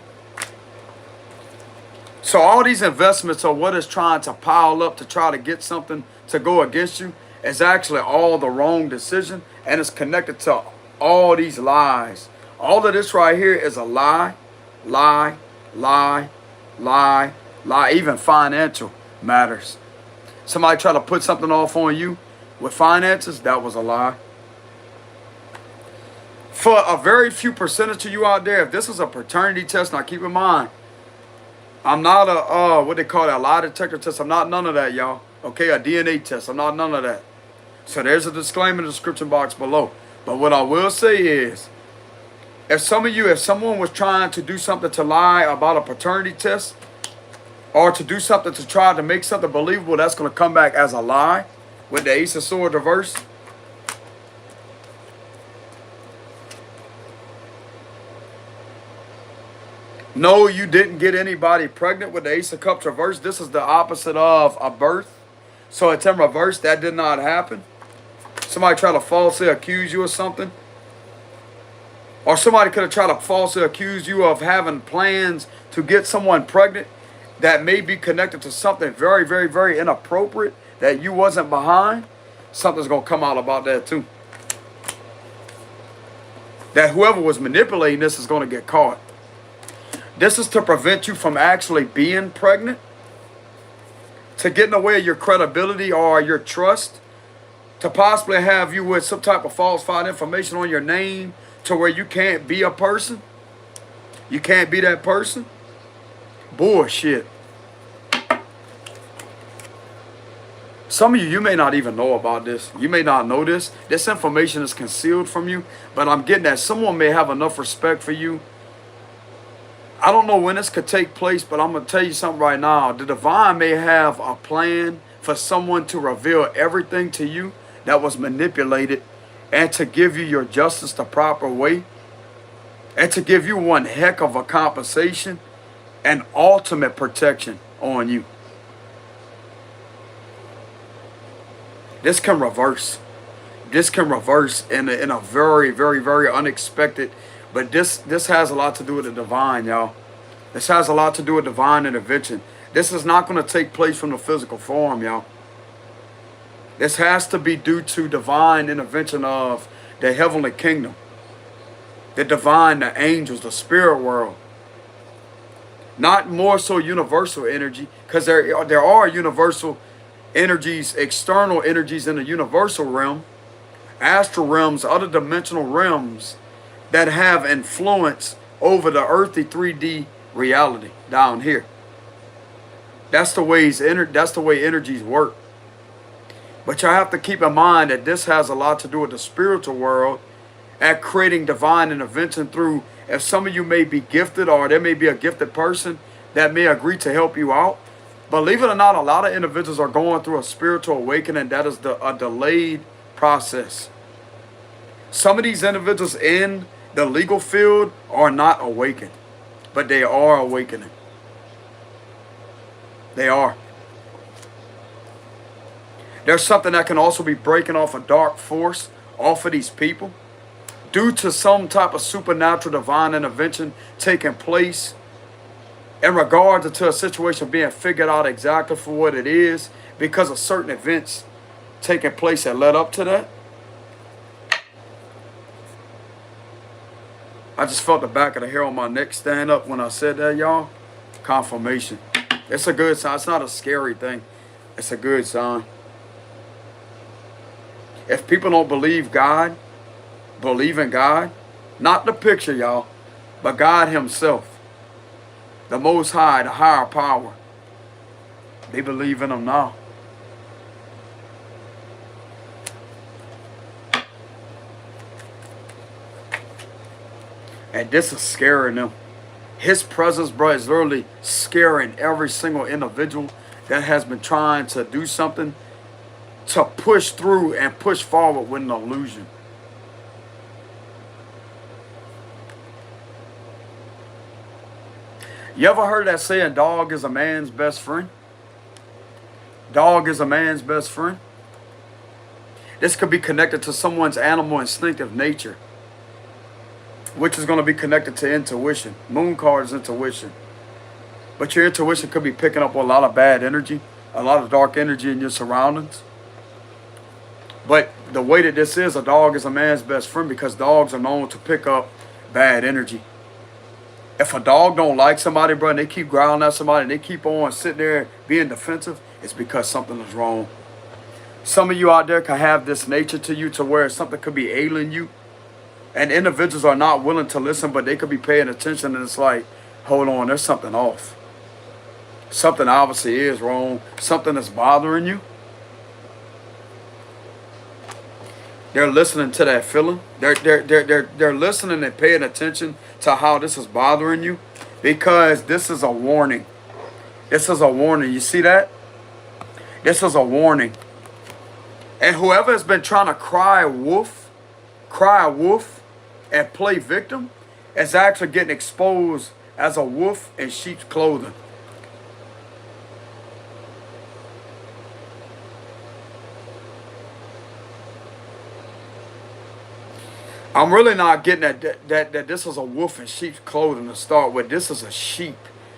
So all these investments are what is trying to pile up to try to get something to go against you. It's actually all the wrong decision. And it's connected to all these lies. All of this right here is a lie, lie, lie, lie, lie. Even financial matters. Somebody try to put something off on you with finances, that was a lie. For a very few percentage of you out there, if this is a paternity test, now keep in mind, I'm not a, what they call that, a lie detector test. I'm not none of that, y'all. Okay, a DNA test. I'm not none of that. So there's a disclaimer in the description box below. But what I will say is, if someone was trying to do something to lie about a paternity test, or to do something to try to make something believable, that's going to come back as a lie with the Ace of Swords reverse. No, you didn't get anybody pregnant with the Ace of Cups reverse. This is the opposite of a birth. So it's in reverse. That did not happen. Somebody tried to falsely accuse you of something. Or somebody could have tried to falsely accuse you of having plans to get someone pregnant that may be connected to something very, very, very inappropriate that you wasn't behind. Something's going to come out about that too. That whoever was manipulating this is going to get caught. This is to prevent you from actually being pregnant, to get in the way of your credibility or your trust, to possibly have you with some type of falsified information on your name to where you can't be a person. You can't be that person. Bullshit. Some of you may not even know about this. You may not know this. This information is concealed from you. But I'm getting that someone may have enough respect for you. I don't know when this could take place, but I'm going to tell you something right now. The divine may have a plan for someone to reveal everything to you that was manipulated and to give you your justice the proper way and to give you one heck of a compensation and ultimate protection on you. This can reverse. This can reverse in a very, very, very unexpected. But this has a lot to do with the divine, y'all. This has a lot to do with divine intervention. This is not going to take place from the physical form, y'all. This has to be due to divine intervention of the heavenly kingdom. The divine, the angels, the spirit world. Not more so universal energy, because there are universal energies, external energies in the universal realm. astral realms, other dimensional realms that have influence over the earthly 3D reality down here. That's the way energies work. But you have to keep in mind that this has a lot to do with the spiritual world at creating divine intervention through, if some of you may be gifted or there may be a gifted person that may agree to help you out. Believe it or not, a lot of individuals are going through a spiritual awakening that is a delayed process. Some of these individuals in the legal field are not awakened, but they are awakening. They are. There's something that can also be breaking off a dark force off of these people due to some type of supernatural divine intervention taking place in regards to a situation being figured out exactly for what it is because of certain events taking place that led up to that. I just felt the back of the hair on my neck stand up when I said that, y'all. Confirmation. It's a good sign. It's not a scary thing. It's a good sign. If people don't believe God, believe in God, not the picture, y'all, but God himself, the Most High, the higher power, they believe in him now. And this is scaring them. His presence, bro, is literally scaring every single individual that has been trying to do something to push through and push forward with an illusion. You ever heard that saying, dog is a man's best friend? Dog is a man's best friend. This could be connected to someone's animal instinctive nature, which is going to be connected to intuition. Moon card is intuition. But your intuition could be picking up a lot of bad energy, a lot of dark energy in your surroundings. But the way that this is, a dog is a man's best friend because dogs are known to pick up bad energy. If a dog don't like somebody, bro, and they keep growling at somebody and they keep on sitting there being defensive, it's because something is wrong. Some of you out there can have this nature to you to where something could be ailing you. And individuals are not willing to listen, but they could be paying attention and it's like, hold on, there's something off. Something obviously is wrong. Something is bothering you. They're listening to that feeling. They're listening and paying attention to how this is bothering you because this is a warning. This is a warning. You see that? This is a warning. And whoever has been trying to cry wolf, and play victim is actually getting exposed as a wolf in sheep's clothing. I'm really not getting that this is a wolf in sheep's clothing to start with. This is a sheep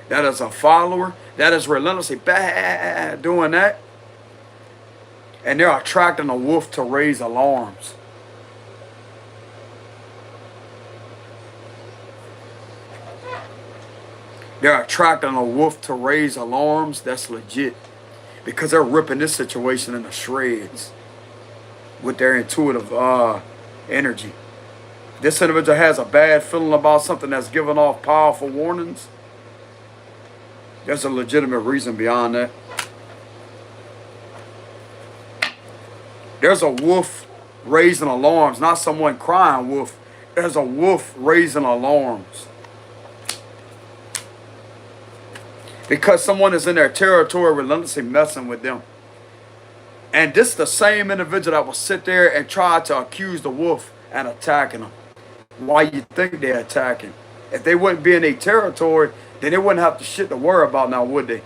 that is a follower, that is relentlessly bad doing that. And they're attracting a wolf to raise alarms. They're attracting a wolf to raise alarms. That's legit. Because they're ripping this situation into shreds with their intuitive energy. This individual has a bad feeling about something that's giving off powerful warnings. There's a legitimate reason beyond that. There's a wolf raising alarms, not someone crying wolf. There's a wolf raising alarms. Because someone is in their territory relentlessly messing with them. And this is the same individual that will sit there and try to accuse the wolf and attacking them. Why you think they're attacking? If they wouldn't be in their territory, then they wouldn't have the shit to worry about now, would they?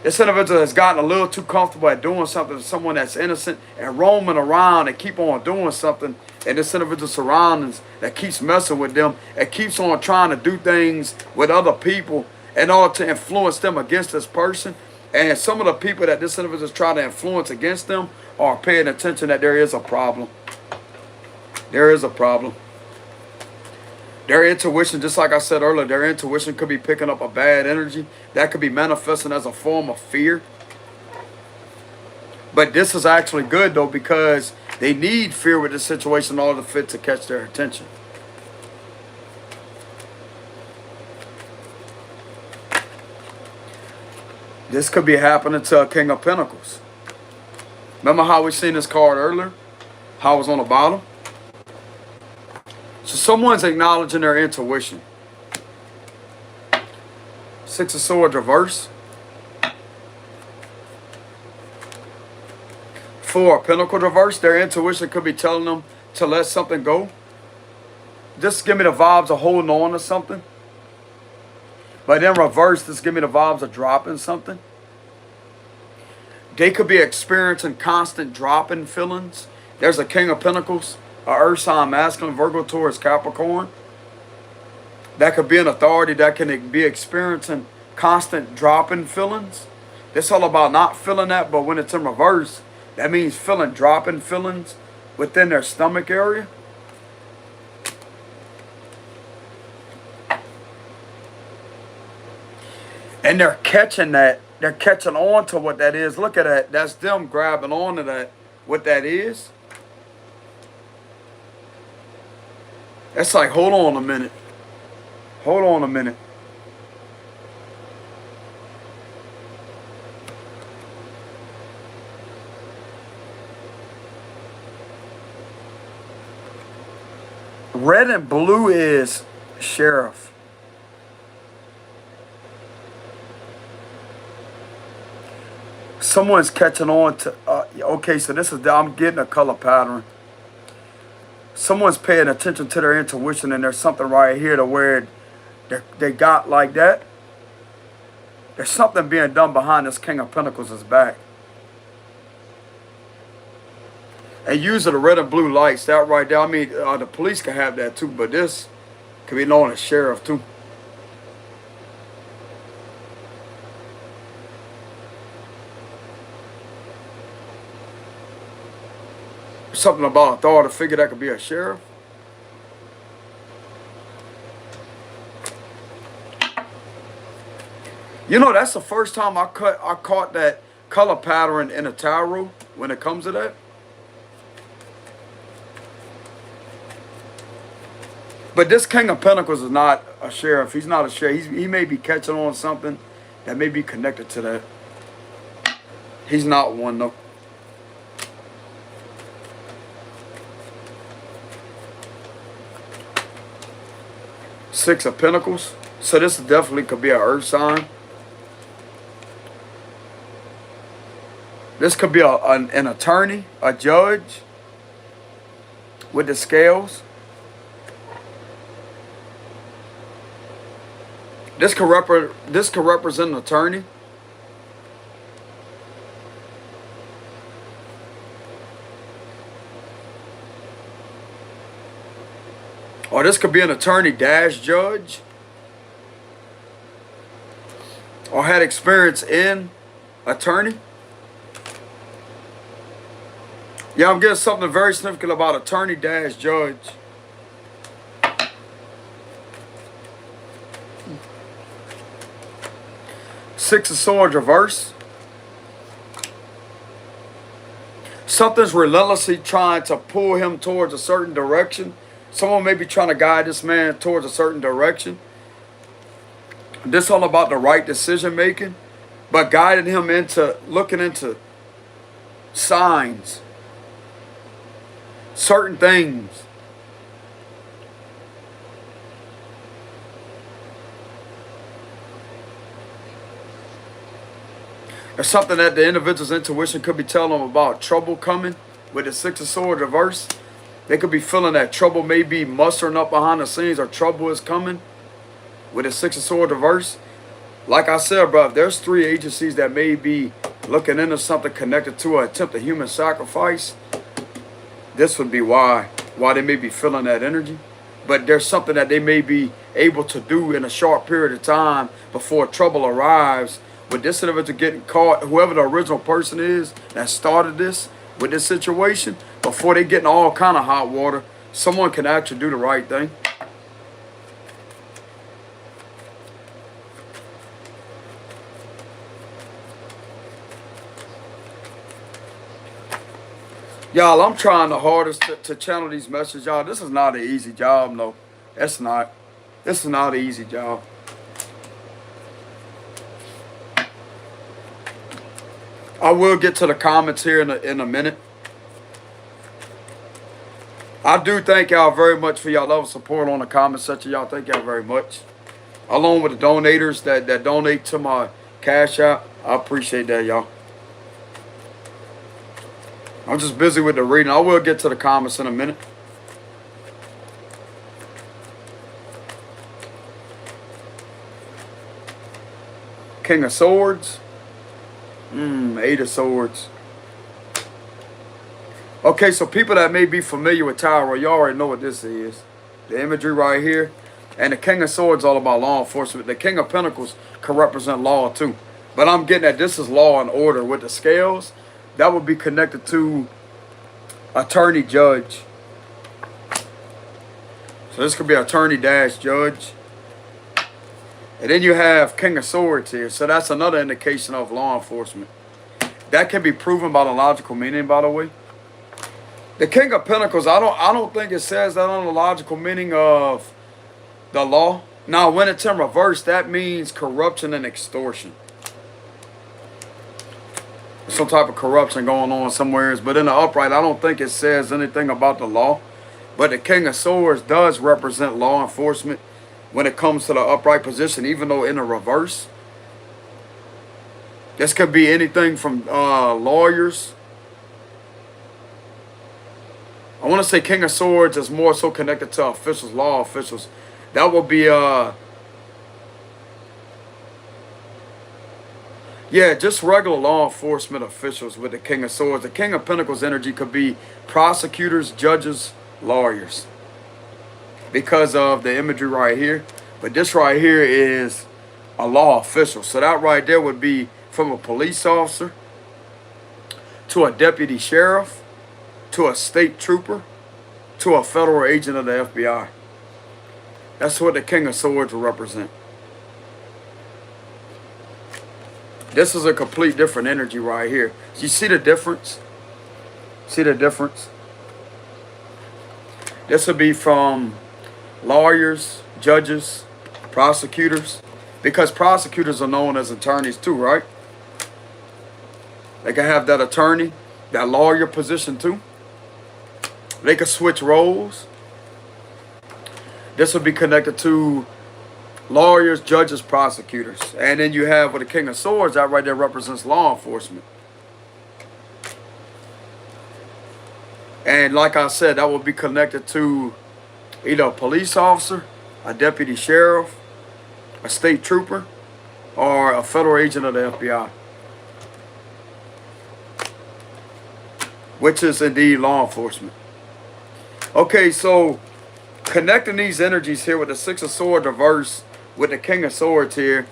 This individual has gotten a little too comfortable at doing something to someone that's innocent and roaming around and keep on doing something. And this individual's surroundings that keeps messing with them and keeps on trying to do things with other people in order to influence them against this person. And some of the people that this individual is trying to influence against them are paying attention that there is a problem. There is a problem. Their intuition, just like I said earlier, their intuition could be picking up a bad energy. That could be manifesting as a form of fear. But this is actually good, though, because They need fear with this situation in order for it to catch their attention. This could be happening to a King of Pentacles. Remember how we seen this card earlier? How it was on the bottom? So someone's acknowledging their intuition. Six of Swords reverse. Four of Pentacles reverse. Their intuition could be telling them to let something go. Just give me the vibes of holding on to something. But in reverse, this give me the vibes of dropping something. They could be experiencing constant dropping feelings. There's a King of Pentacles, a Earth sign masculine, Virgo, Taurus, Capricorn. That could be an authority that can be experiencing constant dropping feelings. It's all about not feeling that, but when it's in reverse, that means feeling dropping feelings within their stomach area. And they're catching that. They're catching on to what that is. Look at that. That's them grabbing on to that, what that is. That's like, hold on a minute. Hold on a minute. Red and blue is sheriff. Someone's catching on to, okay, so this is, I'm getting a color pattern. Someone's paying attention to their intuition, and there's something right here to where they got like that. There's something being done behind this King of Pentacles' back. And using the red and blue lights, that right there, I mean, the police can have that too, but this could be known as sheriff too. Something about authority figure that could be a sheriff. You know, that's the first time I caught that color pattern in a tarot when it comes to that. But this King of Pentacles is not a sheriff. He's not a sheriff. He may be catching on something that may be connected to that. He's not one though. Six of Pentacles. So this definitely could be an earth sign. This could be an attorney, a judge with the scales. This could represent an attorney. Or this could be an attorney dash judge. Or had experience in attorney. Yeah, I'm getting something very significant about attorney dash judge. Six of Swords reverse. Something's relentlessly trying to pull him towards a certain direction. Someone may be trying to guide this man towards a certain direction. This is all about the right decision making, but guiding him into looking into signs, certain things. There's something that the individual's intuition could be telling them about trouble coming with the Six of Swords reverse. They could be feeling that trouble may be mustering up behind the scenes, or trouble is coming with the Six of Swords reverse. Like I said, bro, there's three agencies that may be looking into something connected to an attempt at human sacrifice. This would be why they may be feeling that energy. But there's something that they may be able to do in a short period of time before trouble arrives. With this individual getting caught, whoever the original person is that started this with this situation, before they get in all kind of hot water, someone can actually do the right thing. Y'all, I'm trying the hardest to channel these messages, y'all. This is not an easy job, no. It's not. This is not an easy job. I will get to the comments here in a minute. I do thank y'all very much for y'all love and support on the comment section. Y'all, thank y'all very much. Along with the donators that donate to my Cash App. I appreciate that, y'all. I'm just busy with the reading. I will get to the comments in a minute. King of Swords. Eight of Swords. Okay, so people that may be familiar with Tarot, you already know what this is. The imagery right here. And the King of Swords all about law enforcement. The King of Pentacles can represent law too. But I'm getting that this is law and order. With the scales, that would be connected to attorney, judge. So this could be attorney dash judge. And then you have King of Swords here. So that's another indication of law enforcement. That can be proven by the logical meaning, by the way. The King of Pentacles, I don't think it says that on the logical meaning of the law. Now, when it's in reverse, that means corruption and extortion. Some type of corruption going on somewhere. But in the upright, I don't think it says anything about the law. But the King of Swords does represent law enforcement when it comes to the upright position, even though in the reverse. This could be anything from lawyers. I want to say King of Swords is more so connected to officials, law officials. That would be, yeah, just regular law enforcement officials with the King of Swords. The King of Pentacles energy could be prosecutors, judges, lawyers. Because of the imagery right here. But this right here is a law official. So that right there would be from a police officer to a deputy sheriff to a state trooper to a federal agent of the FBI. That's what the King of Swords will represent. This is a complete different energy right here. You see the difference? See the difference? This would be from lawyers, judges, prosecutors. Because prosecutors are known as attorneys too, right? They can have that attorney, that lawyer position too. They could switch roles. This would be connected to lawyers, judges, prosecutors. And then you have with the King of Swords, that right there represents law enforcement. And like I said, that would be connected to either a police officer, a deputy sheriff, a state trooper, or a federal agent of the FBI. Which is indeed law enforcement. Okay, so connecting these energies here with the Six of Swords reverse with the King of Swords here,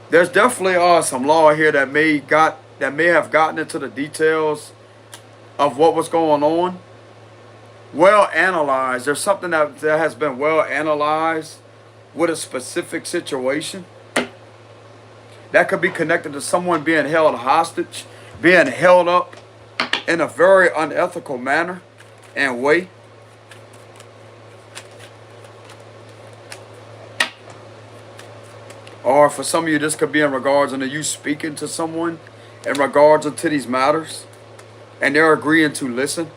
there's definitely some law here that may have gotten into the details of what was going on. Well analyzed. There's something that has been well analyzed with a specific situation. That could be connected to someone being held hostage, being held up in a very unethical manner and way. Or for some of you, this could be in regards to you speaking to someone in regards to these matters, and they're agreeing to listen.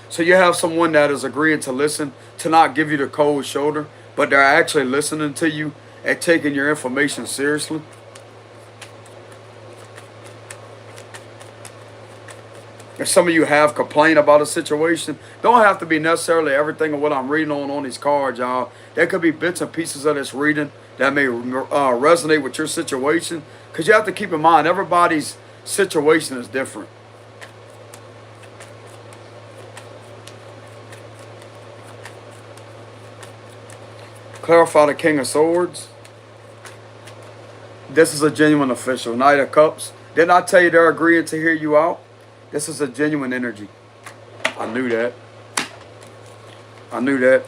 So you have someone that is agreeing to listen, to not give you the cold shoulder, but they're actually listening to you and taking your information seriously. If some of you have complained about a situation, don't have to be necessarily everything of what I'm reading on these cards, y'all. There could be bits and pieces of this reading that may resonate with your situation. Because you have to keep in mind, everybody's situation is different. Clarify the King of Swords. This is a genuine official. Knight of Cups. Didn't I tell you they're agreeing to hear you out? This is a genuine energy. I knew that. I knew that.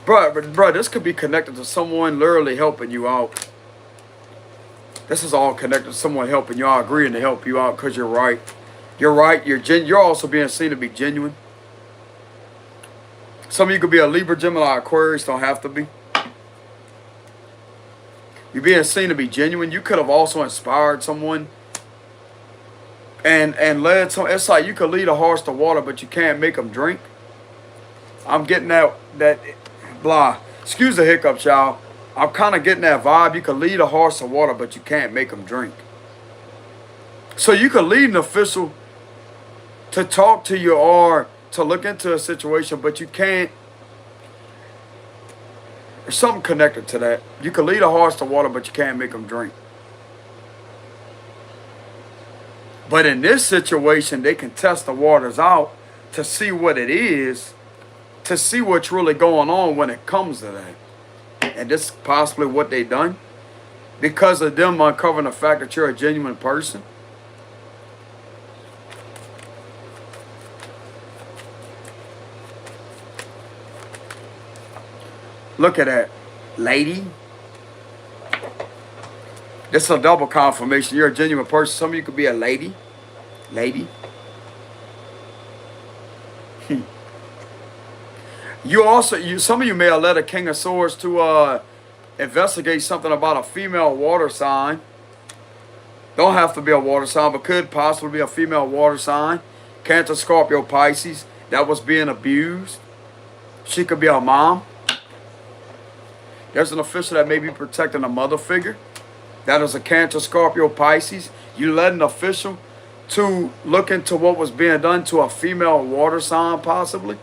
Bro, this could be connected to someone literally helping you out. This is all connected to someone helping you out, agreeing to help you out because you're right. You're right. You're also being seen to be genuine. Some of you could be a Libra, Gemini, Aquarius. Don't have to be. You're being seen to be genuine. You could have also inspired someone and led some. It's like you could lead a horse to water, but you can't make them drink. I'm getting that blah. Excuse the hiccups, y'all. I'm kind of getting that vibe. You could lead a horse to water, but you can't make them drink. So you could lead an official to talk to you or to look into a situation, but you can't. There's something connected to that. You can lead a horse to water, but you can't make them drink. But in this situation, they can test the waters out to see what it is, to see what's really going on when it comes to that. And this is possibly what they done. Because of them uncovering the fact that you're a genuine person. Look at that, lady. This is a double confirmation. You're a genuine person. Some of you could be a lady. Lady. Some of you may have led a King of Swords to investigate something about a female water sign. Don't have to be a water sign, but could possibly be a female water sign. Cancer, Scorpio, Pisces. That was being abused. She could be a mom. There's an official that may be protecting a mother figure. That is a Cancer, Scorpio, Pisces. You led an official to look into what was being done to a female water sign, possibly.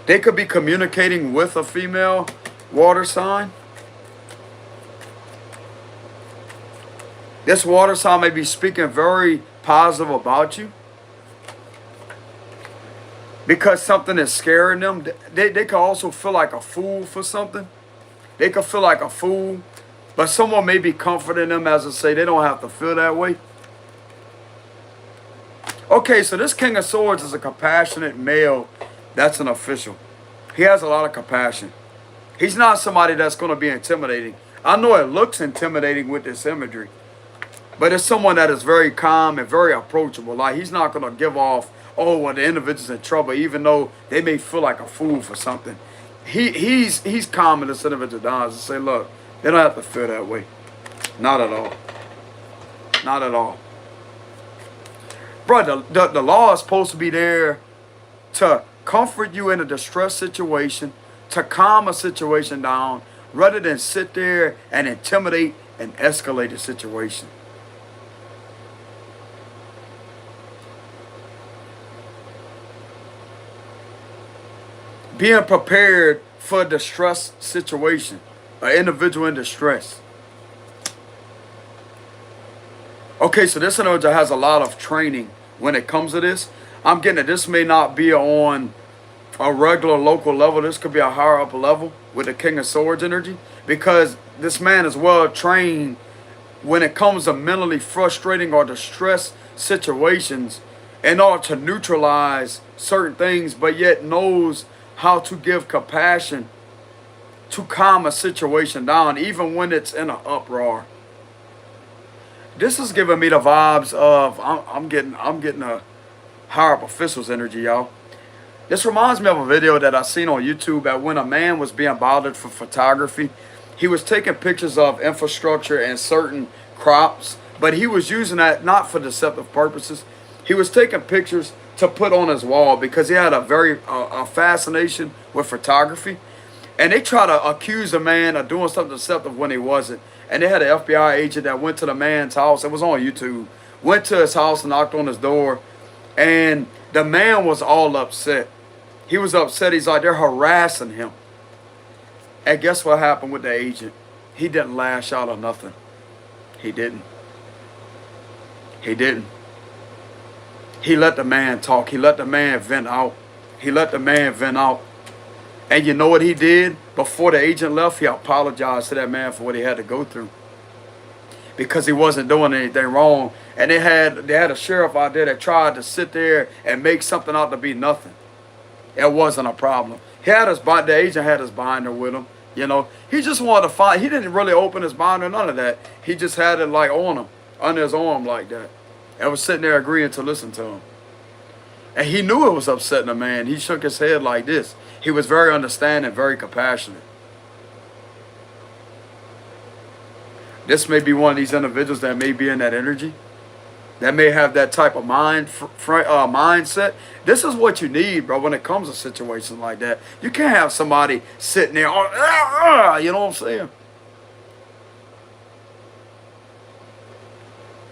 They could be communicating with a female water sign. This water sign may be speaking very positive about you. Because something is scaring them. They could also feel like a fool for something. They could feel like a fool. But someone may be comforting them, as I say, they don't have to feel that way. Okay, so this King of Swords is a compassionate male. That's an official. He has a lot of compassion. He's not somebody that's going to be intimidating. I know it looks intimidating with this imagery. But it's someone that is very calm and very approachable. Like, he's not going to give off, oh, well, the individual's in trouble, even though they may feel like a fool for something. He's calming this individual down and say, look, they don't have to feel that way. Not at all. Not at all. Bro, the law is supposed to be there to comfort you in a distress situation, to calm a situation down, rather than sit there and intimidate and escalate a situation. Being prepared for a distress situation, an individual in distress. Okay, so this individual has a lot of training when it comes to this. I'm getting that this may not be on a regular local level. This could be a higher up level with the King of Swords energy, because this man is well trained when it comes to mentally frustrating or distress situations in order to neutralize certain things, but yet knows how to give compassion to calm a situation down, even when it's in an uproar. This is giving me the vibes of I'm getting a higher up officials energy, y'all. This reminds me of a video that I seen on YouTube that when a man was being bothered for photography, he was taking pictures of infrastructure and certain crops, but he was using that not for deceptive purposes. He was taking pictures to put on his wall because he had a fascination with photography. And they try to accuse a man of doing something deceptive when he wasn't. And they had an FBI agent that went to the man's house. It was on YouTube. Went to his house and knocked on his door. And the man was all upset. He was upset. He's like, they're harassing him. And guess what happened with the agent? He didn't lash out or nothing. He didn't. He didn't. He let the man talk. He let the man vent out. He let the man vent out. And you know what he did? Before the agent left, he apologized to that man for what he had to go through. Because he wasn't doing anything wrong. And they had a sheriff out there that tried to sit there and make something out to be nothing. It wasn't a problem. The agent had his binder with him. You know, he just wanted to find. He didn't really open his binder, none of that. He just had it like on him. under his arm like that. And was sitting there agreeing to listen to him. And he knew it was upsetting the man. He shook his head like this. He was very understanding, very compassionate. This may be one of these individuals that may be in that energy, that may have that type of mindset. This is what you need, bro, when it comes to situations like that. You can't have somebody sitting there, you know what I'm saying?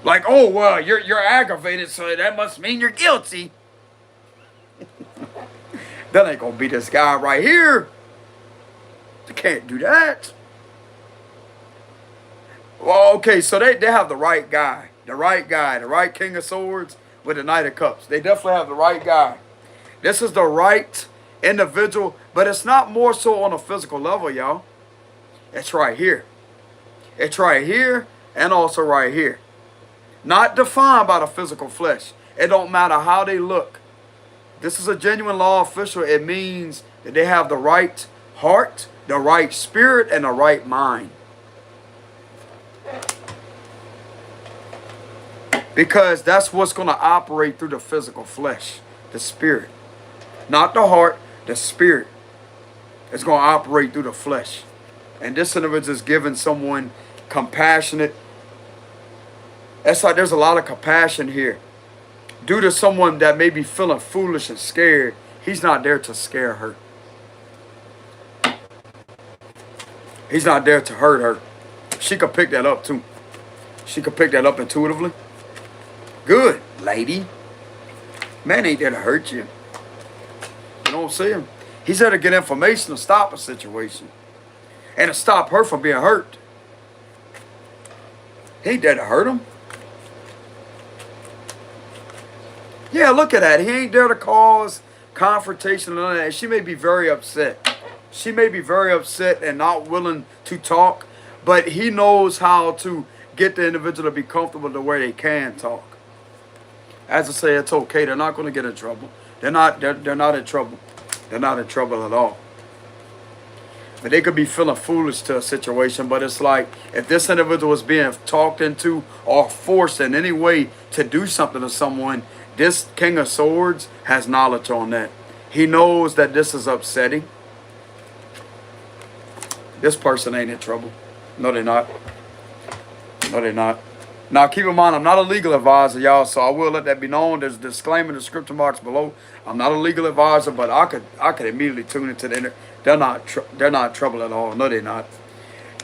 Like, oh, well, you're aggravated, so that must mean you're guilty. That ain't gonna be this guy right here. You can't do that. Well, okay, so they have the right guy. The right King of Swords with the Knight of Cups. They definitely have the right guy. This is the right individual, but it's not more so on a physical level, y'all. It's right here. It's right here and also right here. Not defined by the physical flesh. It don't matter how they look. This is a genuine law official. It means that they have the right heart, the right spirit, and the right mind. Because that's what's going to operate through the physical flesh, the spirit. Not the heart, the spirit. It's going to operate through the flesh. And this individual is giving someone compassionate. That's like there's a lot of compassion here. Due to someone that may be feeling foolish and scared, he's not there to scare her. He's not there to hurt her. She could pick that up too. She could pick that up intuitively. Good, lady. Man ain't there to hurt you. You know what I'm saying? He's there to get information to stop a situation. And to stop her from being hurt. He ain't there to hurt him. Yeah, look at that. He ain't there to cause confrontation and none of that. She may be very upset. She may be very upset and not willing to talk. But he knows how to get the individual to be comfortable to where they can talk. As I say, it's okay. They're not going to get in trouble. They're not in trouble. They're not in trouble at all. But they could be feeling foolish to a situation. But it's like if this individual is being talked into or forced in any way to do something to someone, this King of Swords has knowledge on that. He knows that this is upsetting. This person ain't in trouble. No, they're not. No, they're not. Now, keep in mind, I'm not a legal advisor, y'all, so I will let that be known. There's a disclaimer in the description box below. I'm not a legal advisor, but I could immediately tune into the internet. They're not trouble at all. No, they're not.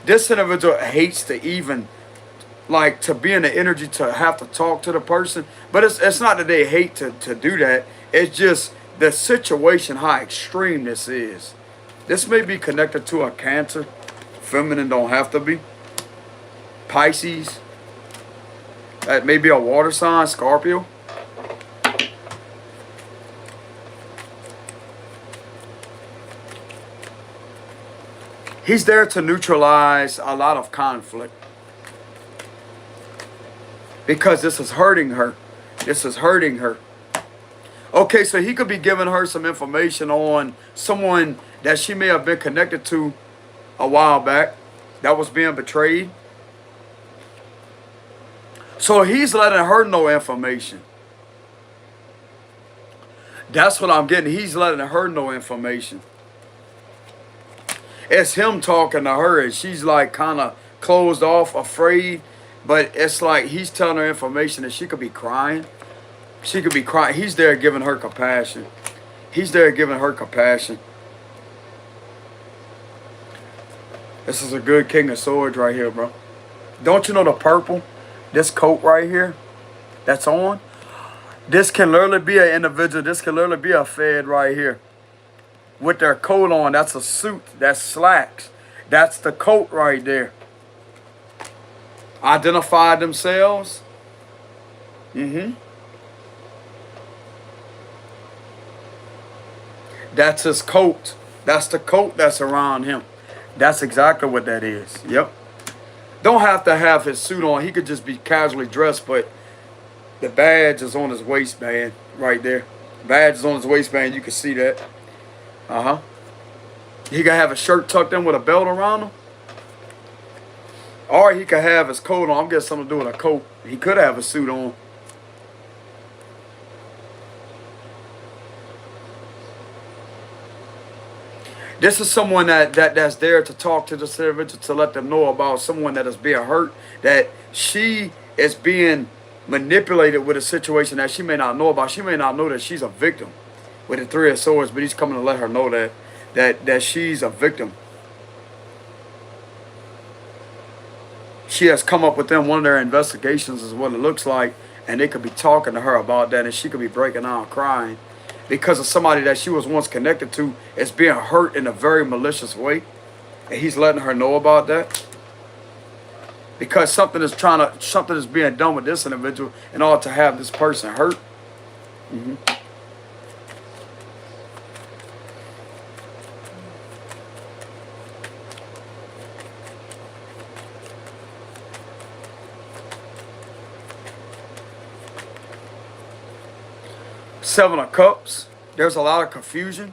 This individual hates to even, like, to be in the energy to have to talk to the person. But it's not that they hate to do that. It's just the situation, how extreme this is. This may be connected to a Cancer. Feminine don't have to be. Pisces. That may be a water sign, Scorpio. He's there to neutralize a lot of conflict. Because this is hurting her. This is hurting her. Okay, so he could be giving her some information on someone that she may have been connected to a while back that was being betrayed. So he's letting her know information. That's what I'm getting. He's letting her know information. It's him talking to her and she's like kind of closed off, afraid. But it's like he's telling her information that she could be crying. She could be crying. He's there giving her compassion. He's there giving her compassion. This is a good King of Swords right here, bro. Don't you know the purple? This coat right here that's on. This can literally be an individual. This can literally be a Fed right here. With their coat on. That's a suit. That's slacks. That's the coat right there. Identify themselves. That's his coat. That's the coat that's around him. That's exactly what that is. Yep. Don't have to have his suit on. He could just be casually dressed, but the badge is on his waistband right there. Badge is on his waistband. You can see that. He can have a shirt tucked in with a belt around him. Or he could have his coat on. I'm getting something to do with a coat. He could have a suit on. This is someone that's there to talk to this individual, to let them know about someone that is being hurt, that she is being manipulated with a situation that she may not know about. She may not know that she's a victim with the Three of Swords, but he's coming to let her know that she's a victim. She has come up with them. One of their investigations is what it looks like, and they could be talking to her about that, and she could be breaking down crying because of somebody that she was once connected to is being hurt in a very malicious way, and he's letting her know about that because something is being done with this individual in order to have this person hurt. Seven of Cups. There's a lot of confusion.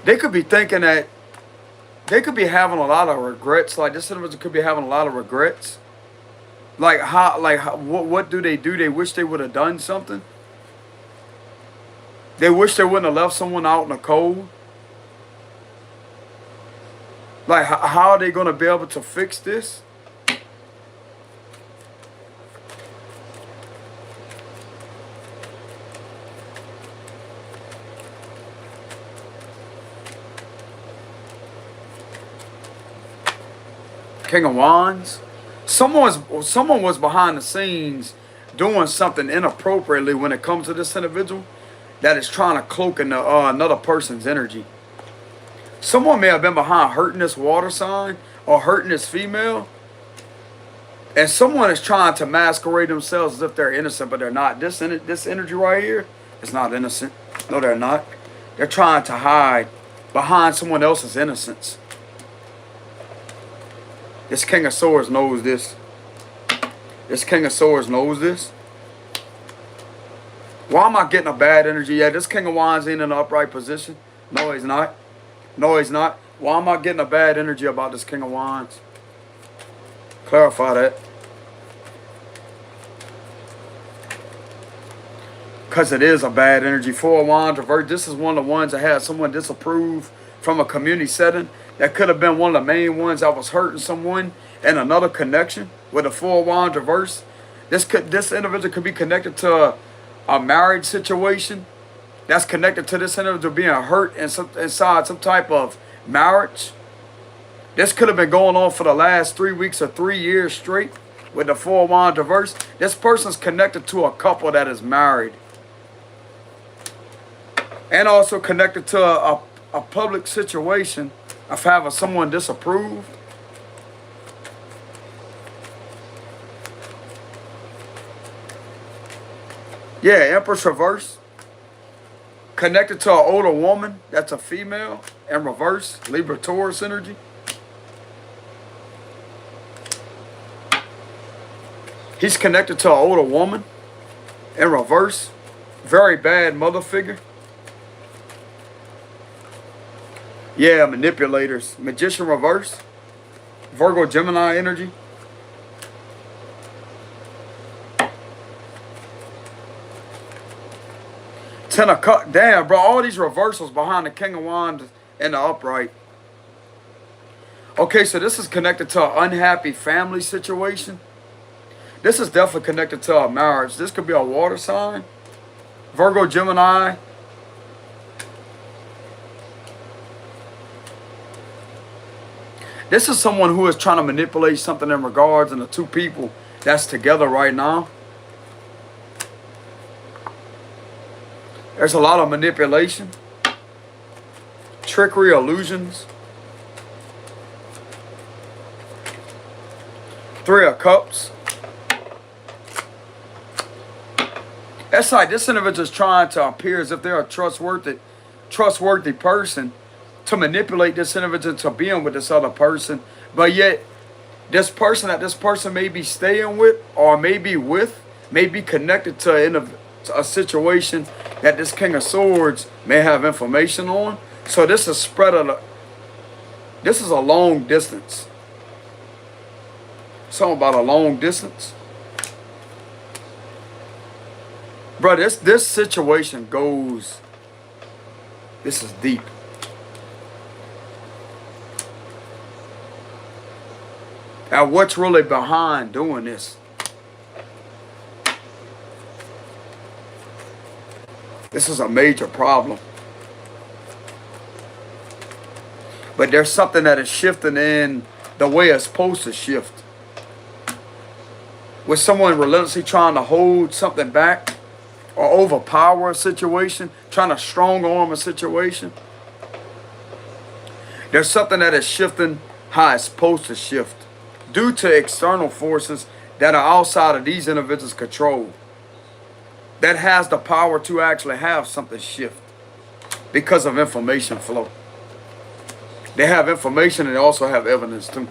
They could be thinking that they could be having a lot of regrets. Like this individual could be having a lot of regrets. Like what do? They wish they would have done something. They wish they wouldn't have left someone out in the cold. Like how are they going to be able to fix this? King of Wands. Someone was behind the scenes doing something inappropriately when it comes to this individual that is trying to cloak in another person's energy. Someone may have been behind hurting this water sign or hurting this female. And someone is trying to masquerade themselves as if they're innocent, but they're not. This energy right here is not innocent. No, they're not. They're trying to hide behind someone else's innocence. This King of Swords knows this. This King of Swords knows this. Why am I getting a bad energy? Yeah, this King of Wands ain't in an upright position. No, he's not. No, he's not. Why am I getting a bad energy about this King of Wands? Clarify that. Because it is a bad energy. Four of Wands reversed. This is one of the ones that had someone disapprove from a community setting. That could have been one of the main ones that was hurting someone in another connection with a Four of Wands reverse. This individual could be connected to a marriage situation that's connected to this individual being hurt inside some type of marriage. This could have been going on for the last 3 weeks or 3 years straight with the Four of Wands reverse. This person's connected to a couple that is married. And also connected to a public situation of having someone disapproved. Yeah, Empress reverse. Connected to an older woman that's a female in reverse. Libra Taurus energy. He's connected to an older woman in reverse. Very bad mother figure. Yeah, manipulators. Magician reverse. Virgo Gemini energy. Ten of Cups. Damn, bro. All these reversals behind the King of Wands and the upright. Okay, so this is connected to an unhappy family situation. This is definitely connected to a marriage. This could be a water sign. Virgo Gemini. This is someone who is trying to manipulate something in regards to the two people that's together right now. There's a lot of manipulation, trickery, illusions. Three of Cups. That's like this individual is trying to appear as if they're a trustworthy person to manipulate this individual to being with this other person. But yet, this person that this person may be staying with or may be with may be connected to a situation that this King of Swords may have information on. So this is spread of This is a long distance. Something about a long distance. Bro, this situation goes, this is deep. And what's really behind doing this? This is a major problem. But there's something that is shifting in the way it's supposed to shift. With someone relentlessly trying to hold something back or overpower a situation, trying to strong arm a situation, there's something that is shifting how it's supposed to shift due to external forces that are outside of these individuals' control, that has the power to actually have something shift because of information flow. They have information and they also have evidence too.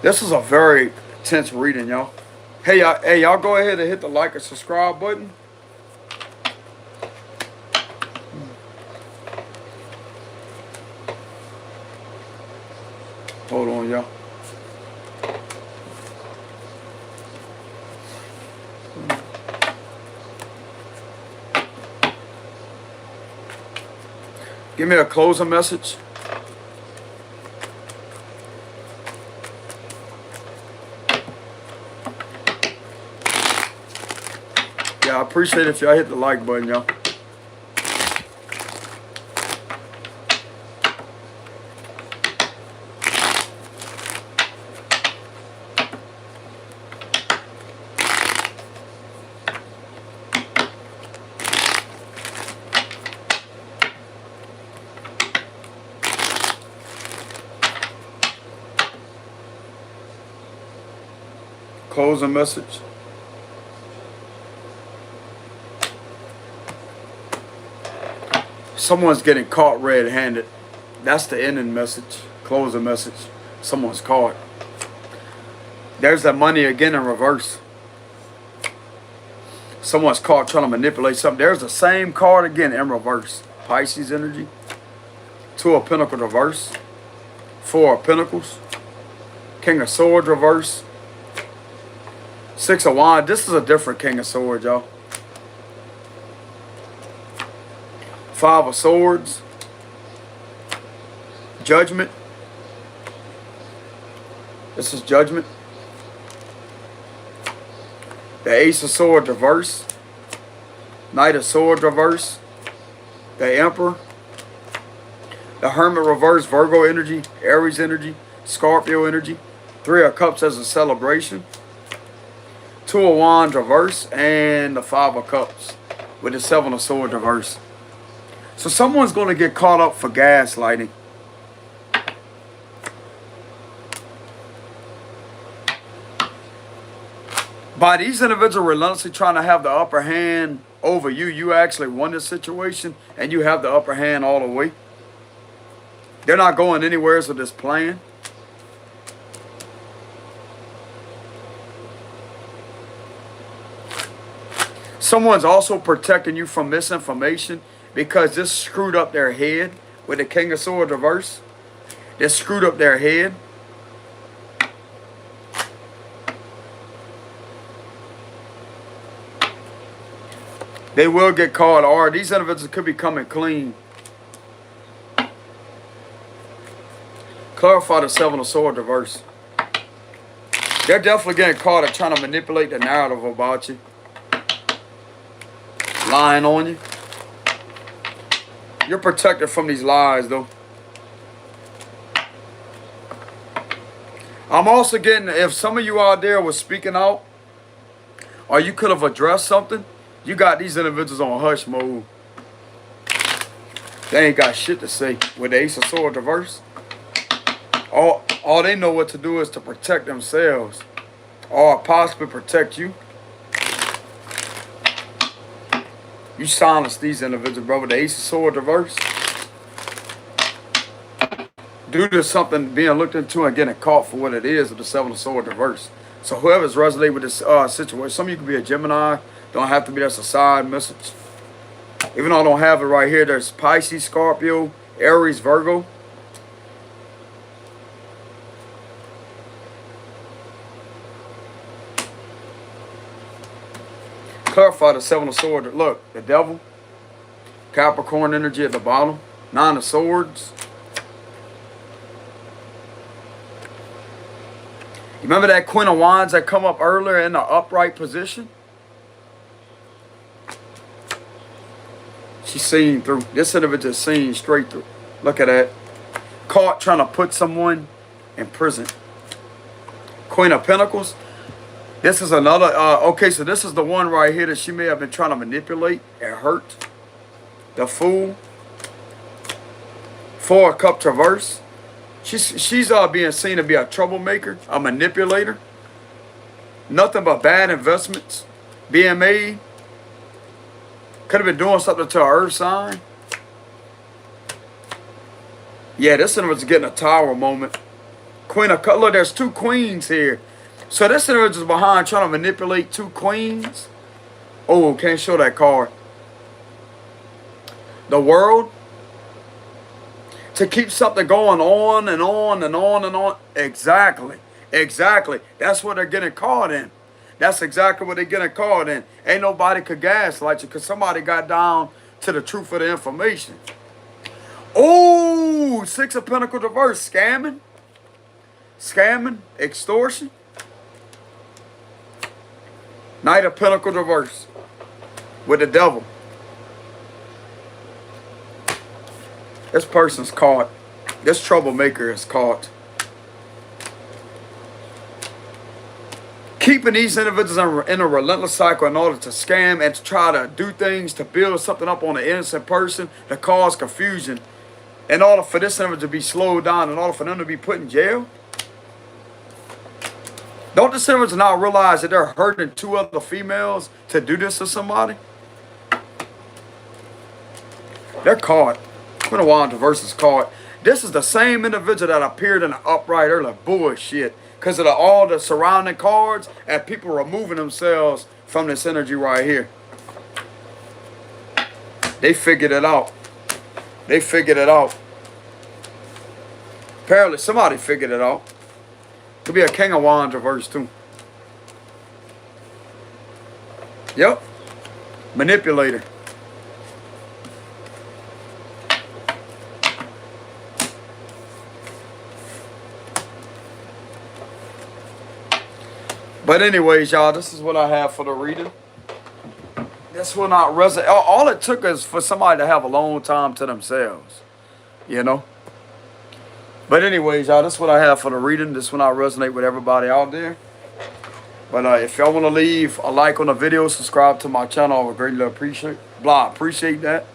This is a very intense reading, y'all. Hey, y'all go ahead and hit the like and subscribe button. Hold on, y'all. Give me a closing message. Yeah, I appreciate it if y'all hit the like button, y'all. Closing message. Someone's getting caught red-handed. That's the ending message. Closing message. Someone's caught. There's that money again in reverse. Someone's caught trying to manipulate something. There's the same card again in reverse. Pisces energy. Two of Pentacles reverse. Four of Pentacles. King of Swords reverse. Six of Wands. This is a different King of Swords, y'all. Five of Swords. Judgment. This is Judgment. The Ace of Swords reverse. Knight of Swords reverse. The Emperor. The Hermit reverse. Virgo energy. Aries energy. Scorpio energy. Three of Cups as a celebration. Two of Wands reverse. And the Five of Cups with the Seven of Swords reverse. So someone's going to get caught up for gaslighting. By these individuals relentlessly trying to have the upper hand over you, you actually won this situation and you have the upper hand all the way. They're not going anywhere with this plan. Someone's also protecting you from misinformation because this screwed up their head with the King of Swords reverse. This screwed up their head. They will get caught, or these individuals could be coming clean. Clarify the Seven of Swords reverse. They're definitely getting caught at trying to manipulate the narrative about you. Lying on you. You're protected from these lies, though. I'm also getting, if some of you out there was speaking out, or you could have addressed something, you got these individuals on hush mode. They ain't got shit to say with the Ace of Swords reverse. All they know what to do is to protect themselves, or possibly protect you. You silence these individuals, bro, with the Ace of Swords reverse. due to something being looked into and getting caught for what it is of the Seven of Swords reverse. So whoever's resonating with this situation, some of you could be a Gemini, don't have to be, that's a side message. Even though I don't have it right here, there's Pisces, Scorpio, Aries, Virgo. Clarify the Seven of Swords. Look, the Devil, Capricorn energy at the bottom, Nine of Swords. You remember that Queen of Wands that come up earlier in the upright position? She's seen through. This individual is seen straight through. Look at that. Caught trying to put someone in prison. Queen of Pentacles. This is another, okay, so this is the one right here that she may have been trying to manipulate and hurt. The Fool. Four of Cups reverse. She's being seen to be a troublemaker, a manipulator. Nothing but bad investments being made. Could have been doing something to her earth sign. Yeah, this one was getting a Tower moment. Queen of Cups. Look, there's two queens here. So this individual is behind trying to manipulate two queens. Oh, can't show that card. The World. To keep something going on and on and on and on. Exactly. Exactly. That's what they're getting caught in. That's exactly what they're getting caught in. Ain't nobody could gaslight you because somebody got down to the truth of the information. Oh, Six of Pentacles reverse. Scamming. Scamming. Extortion. Knight of Pentacles reverse. With the Devil. This person's caught. This troublemaker is caught. Keeping these individuals in a relentless cycle in order to scam and to try to do things to build something up on an innocent person to cause confusion. In order for this individual to be slowed down, in order for them to be put in jail. Don't the individuals now realize that they're hurting two other females to do this to somebody? They're caught. Queen of Wands reverse is caught. This is the same individual that appeared in the upright earlier. Bullshit. Because of all the surrounding cards and people removing themselves from this energy right here. They figured it out. They figured it out. Apparently somebody figured it out. Could be a King of Wands reverse too. Yep. Manipulator. But anyways, y'all, this is what I have for the reading. This will not resonate. All it took is for somebody to have a long time to themselves. You know? But anyways, y'all, this is what I have for the reading. This will not resonate with everybody out there. But if y'all want to leave a like on the video, subscribe to my channel, I would greatly appreciate that.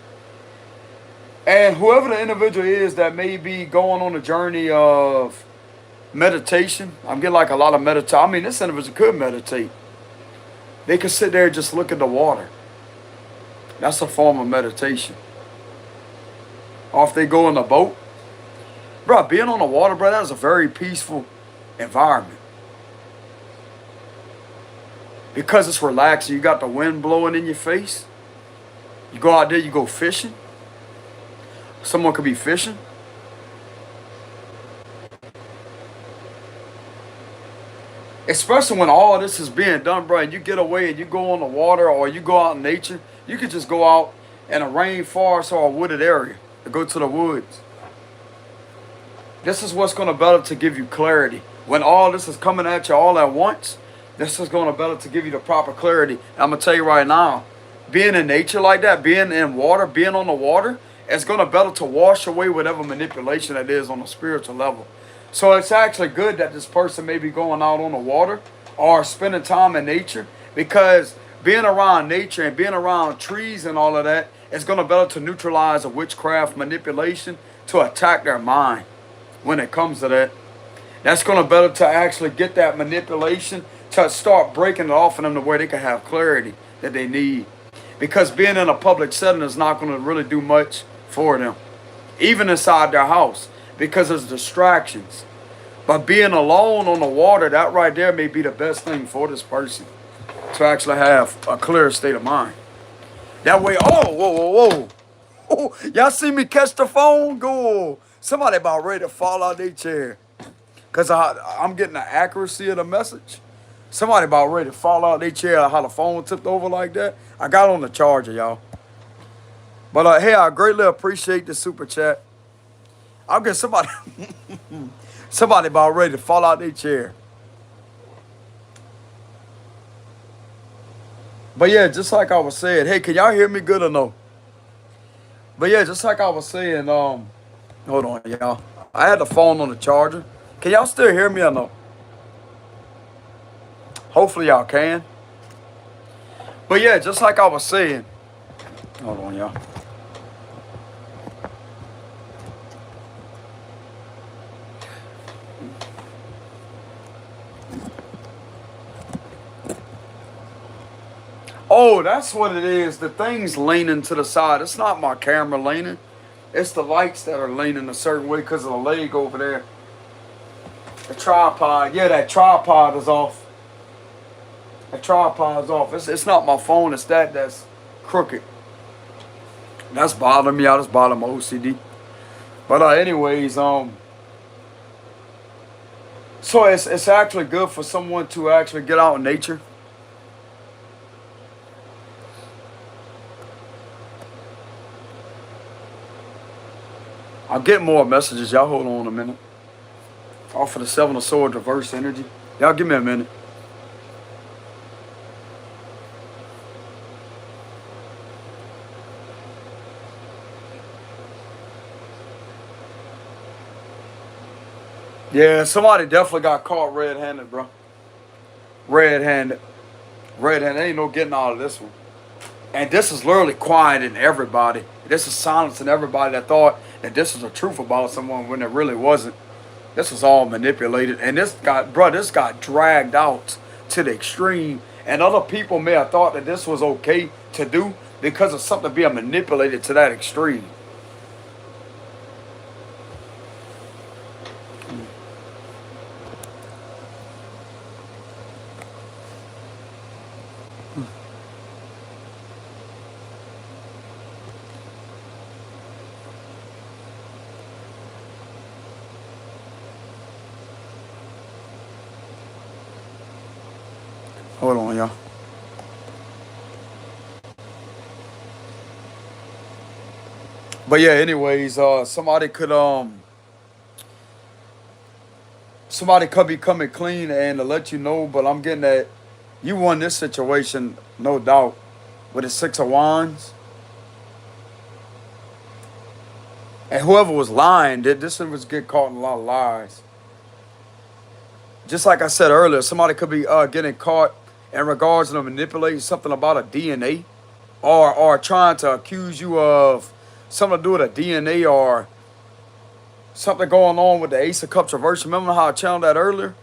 And whoever the individual is that may be going on a journey of meditation. I'm getting like a lot of meditation. I mean, this individual could meditate. They could sit there and just look at the water. That's a form of meditation. Or if they go in the boat. Bro, being on the water, bro, that is a very peaceful environment. Because it's relaxing. You got the wind blowing in your face. You go out there, you go fishing. Someone could be fishing. Especially when all this is being done, bro, and you get away and you go on the water or you go out in nature. You could just go out in a rainforest or a wooded area to go to the woods. This is what's going to better to give you clarity. When all this is coming at you all at once, this is going to better to give you the proper clarity. I'm going to tell you right now, being in nature like that, being in water, being on the water, it's going to better to wash away whatever manipulation it is on a spiritual level. So it's actually good that this person may be going out on the water or spending time in nature, because being around nature and being around trees and all of that is going to better to neutralize a witchcraft manipulation to attack their mind when it comes to that. That's going to better to actually get that manipulation to start breaking it off of them the way they can have clarity that they need. Because being in a public setting is not going to really do much for them. Even inside their house. because of distractions. But being alone on the water, that right there may be the best thing for this person to actually have a clear state of mind. That way, oh, whoa, whoa, whoa. Oh, y'all see me catch the phone? Go. Somebody about ready to fall out their chair. Because I'm getting the accuracy of the message. Somebody about ready to fall out their chair, how the phone tipped over like that. I got on the charger, y'all. But hey, I greatly appreciate the super chat. I'll get somebody, somebody about ready to fall out their chair. But yeah, just like I was saying, hey, can y'all hear me good or no? But yeah, just like I was saying, hold on, y'all. I had the phone on the charger. Can y'all still hear me or no? Hopefully y'all can. But yeah, just like I was saying, hold on, y'all. Oh, that's what it is. The thing's leaning to the side. It's not my camera leaning. It's the lights that are leaning a certain way because of the leg over there. The tripod. Yeah, that tripod is off. That tripod is off. It's not my phone. It's that's crooked. That's bothering me out. That's bothering my OCD. But anyways, so it's actually good for someone to actually get out in nature. I'll get more messages. Y'all hold on a minute. Off of the Seven of Swords reverse energy. Y'all give me a minute. Yeah, somebody definitely got caught red-handed, bro. Red-handed. Red-handed. Ain't no getting out of this one. And this is literally quieting everybody. This is silencing everybody that thought that this was the truth about someone when it really wasn't. This was all manipulated. And this got dragged out to the extreme. And other people may have thought that this was okay to do because of something being manipulated to that extreme. Hold on, y'all. But yeah, anyways, somebody could be coming clean and to let you know, but I'm getting that you won this situation, no doubt, with the Six of Wands. And whoever was lying, this was get caught in a lot of lies. Just like I said earlier, somebody could be getting caught in regards to manipulating something about a DNA, or trying to accuse you of something to do with a DNA or something going on with the Ace of Cups reverse. Remember how I channeled that earlier?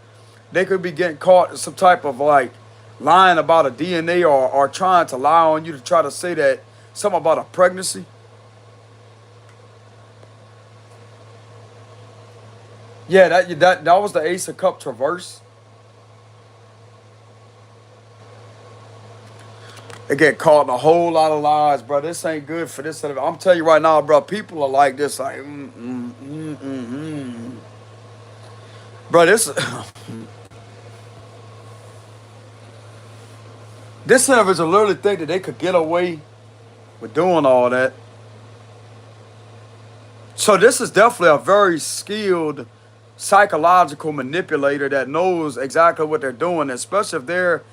They could be getting caught in some type of like lying about a DNA or trying to lie on you to try to say that something about a pregnancy. Yeah, that was the Ace of Cups reverse. They get caught in a whole lot of lies, bro. This ain't good for this. I'm telling you right now, bro. People are like this, like, bro. This individual literally think that they could get away with doing all that. So this is definitely a very skilled psychological manipulator that knows exactly what they're doing, especially if they're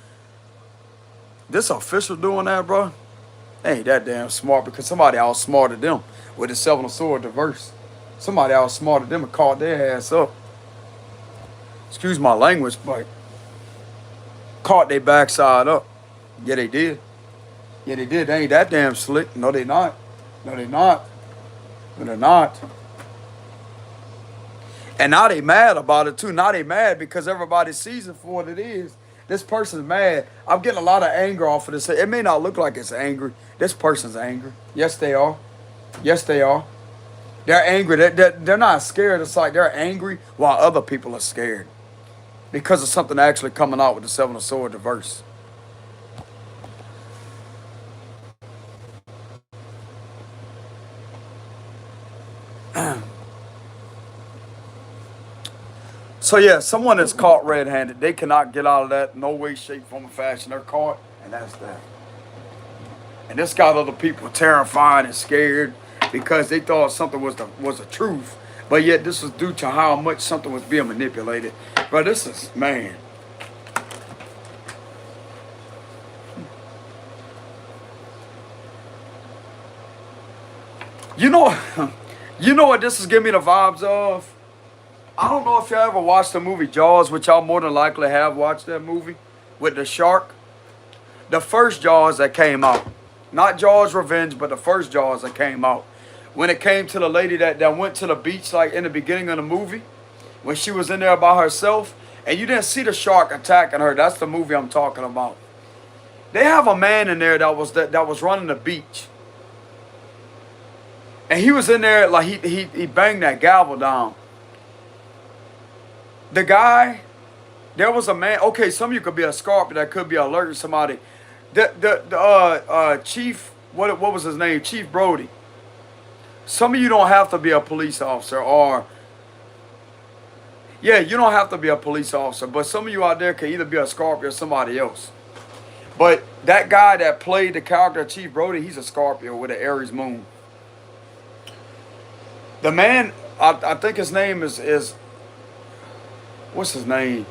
this official doing that, bro. They ain't that damn smart because somebody outsmarted them with the Seven of Swords reverse. Somebody outsmarted them and caught their ass up. Excuse my language, but caught their backside up. Yeah, they did. Yeah, they did. They ain't that damn slick. No, they not. No, they not. No, they're not. And now they mad about it too. Now they mad because everybody sees it for what it is. This person's mad. I'm getting a lot of anger off of this. It may not look like it's angry. This person's angry. Yes, they are. Yes, they are. They're angry. They're not scared. It's like they're angry while other people are scared because of something actually coming out with the Seven of Swords, the verse. So yeah, someone that's caught red-handed, they cannot get out of that. No way, shape, form, or fashion. They're caught, and that's that. And this got other people terrified and scared because they thought something was the truth, but yet this was due to how much something was being manipulated. But this is, man. You know, you know what this is giving me the vibes of? I don't know if y'all ever watched the movie Jaws, which y'all more than likely have watched that movie with the shark. The first Jaws that came out. Not Jaws Revenge, but the first Jaws that came out. When it came to the lady that went to the beach like in the beginning of the movie, when she was in there by herself, and you didn't see the shark attacking her. That's the movie I'm talking about. They have a man in there that was running the beach. And he was in there like he banged that gavel down. The guy, there was a man. Okay, some of you could be a scarp that could be alerting somebody. The chief, what was his name? Chief Brody. Some of you don't have to be a police officer, or yeah, you don't have to be a police officer. But some of you out there could either be a Scorpio or somebody else. But that guy that played the character of Chief Brody, he's a Scorpio with an Aries moon. The man, I think his name is what's his name?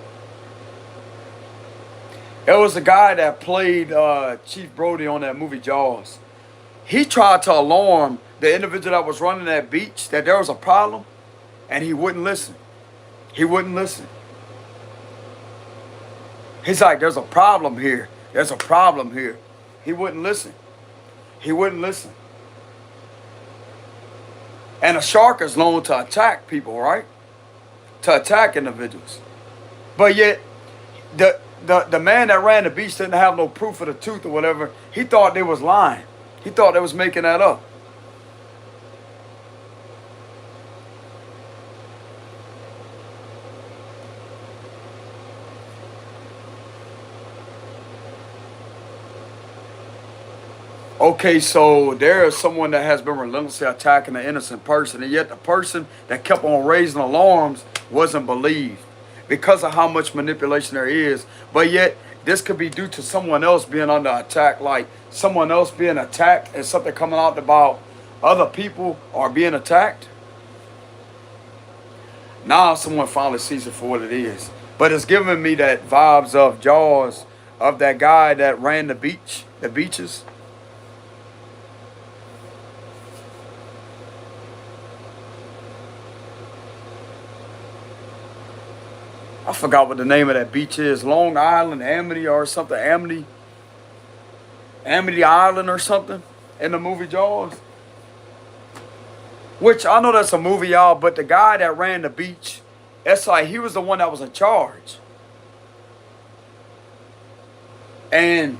It was the guy that played Chief Brody on that movie Jaws. He tried to alarm the individual that was running that beach that there was a problem, and he wouldn't listen. He wouldn't listen. He's like, there's a problem here. There's a problem here. He wouldn't listen. He wouldn't listen. And a shark is known to attack people, right? To attack individuals. But yet, the man that ran the beach didn't have no proof of the tooth or whatever. He thought they was lying. He thought they was making that up. Okay, so there is someone that has been relentlessly attacking an innocent person, and yet the person that kept on raising alarms wasn't believed because of how much manipulation there is. But yet, this could be due to someone else being under attack, like someone else being attacked and something coming out about other people are being attacked. Now someone finally sees it for what it is. But it's giving me that vibes of Jaws, of that guy that ran the beaches. I forgot what the name of that beach is. Long Island, Amity or something. Amity Island or something in the movie Jaws. Which I know that's a movie, y'all, but the guy that ran the beach, it's like he was the one that was in charge. And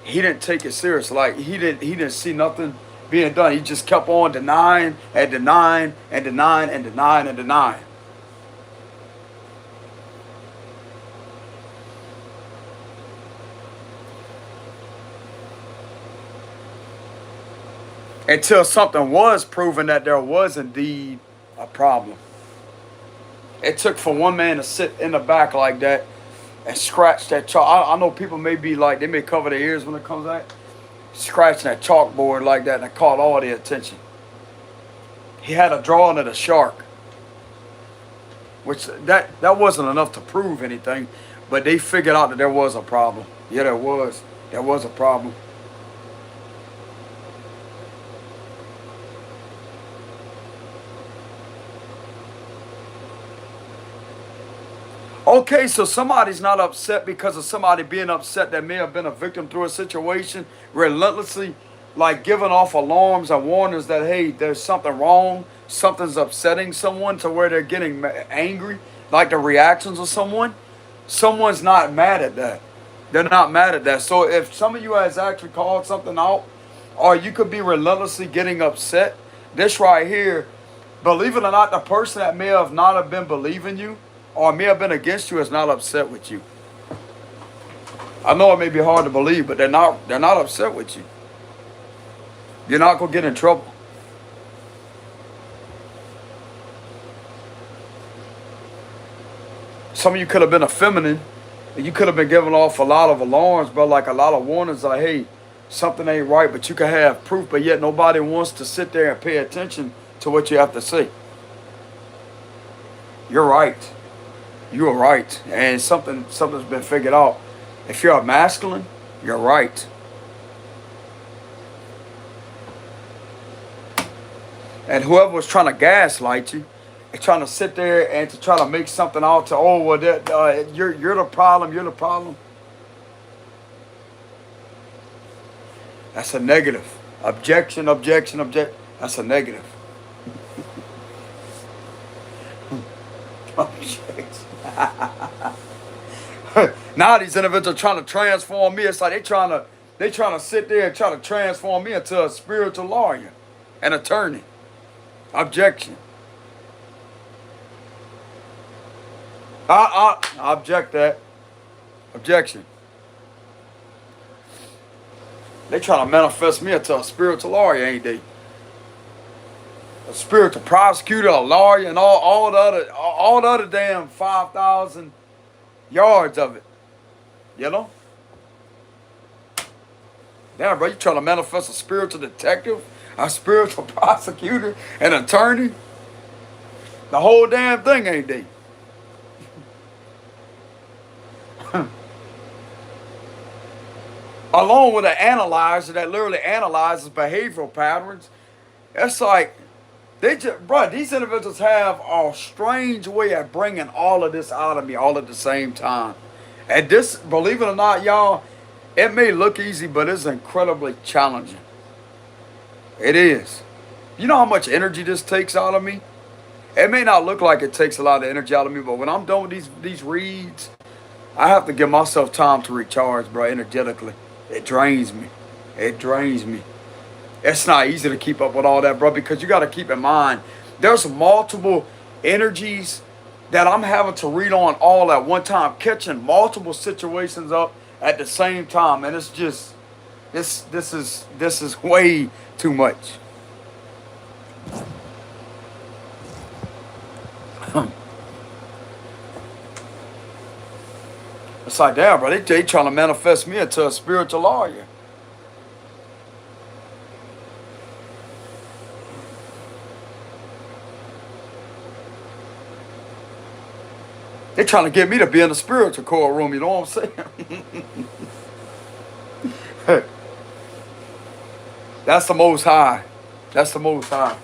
he didn't take it serious. Like he didn't see nothing being done. He just kept on denying and denying and denying and denying and denying. Until something was proven that there was indeed a problem. It took for one man to sit in the back like that and scratch that chalk. I know people may be like, they may cover their ears when it comes out. Scratching that chalkboard like that, and it caught all the attention. He had a drawing of the shark. Which that wasn't enough to prove anything. But they figured out that there was a problem. Yeah, there was. There was a problem. Okay, so somebody's not upset because of somebody being upset that may have been a victim through a situation, relentlessly like giving off alarms and warnings that, hey, there's something wrong, something's upsetting someone to where they're getting angry, like the reactions of someone. Someone's not mad at that. They're not mad at that. So if some of you has actually called something out, or you could be relentlessly getting upset, this right here Believe it or not, the person that may have not have been believing you or may have been against you is not upset with you. I know it may be hard to believe, but they're not upset with you. You're not gonna get in trouble. Some of you could have been a feminine, and you could have been giving off a lot of alarms, bro, like a lot of warnings, like, hey, something ain't right, but you can have proof, but yet nobody wants to sit there and pay attention to what you have to say. You're right. You are right. And something's been figured out. If you're a masculine, you're right. And whoever was trying to gaslight you, and trying to sit there and to try to make something out to, oh, well, that you're the problem, you're the problem. That's a negative. Objection, objection, objection. That's a negative. Now these individuals are trying to transform me. It's like they trying to sit there and try to transform me into a spiritual lawyer, an attorney. Objection. I object that. Objection. They trying to manifest me into a spiritual lawyer, ain't they? A spiritual prosecutor, a lawyer, and all the other damn 5,000 yards of it. You know? Damn, bro, you trying to manifest a spiritual detective, a spiritual prosecutor, an attorney? The whole damn thing, ain't they? Along with an analyzer that literally analyzes behavioral patterns. It's like, these individuals have a strange way of bringing all of this out of me all at the same time. And this, believe it or not, y'all, it may look easy, but it's incredibly challenging. It is. You know how much energy this takes out of me? It may not look like it takes a lot of energy out of me, but when I'm done with these reads, I have to give myself time to recharge, bro, energetically. It drains me. It drains me. It's not easy to keep up with all that, bro, because you got to keep in mind, there's multiple energies that I'm having to read on all at one time, catching multiple situations up at the same time, and it's just, this is way too much. It's like, damn, bro, they trying to manifest me into a spiritual lawyer. They trying to get me to be in the spiritual courtroom, you know what I'm saying? That's the Most High. That's the Most High.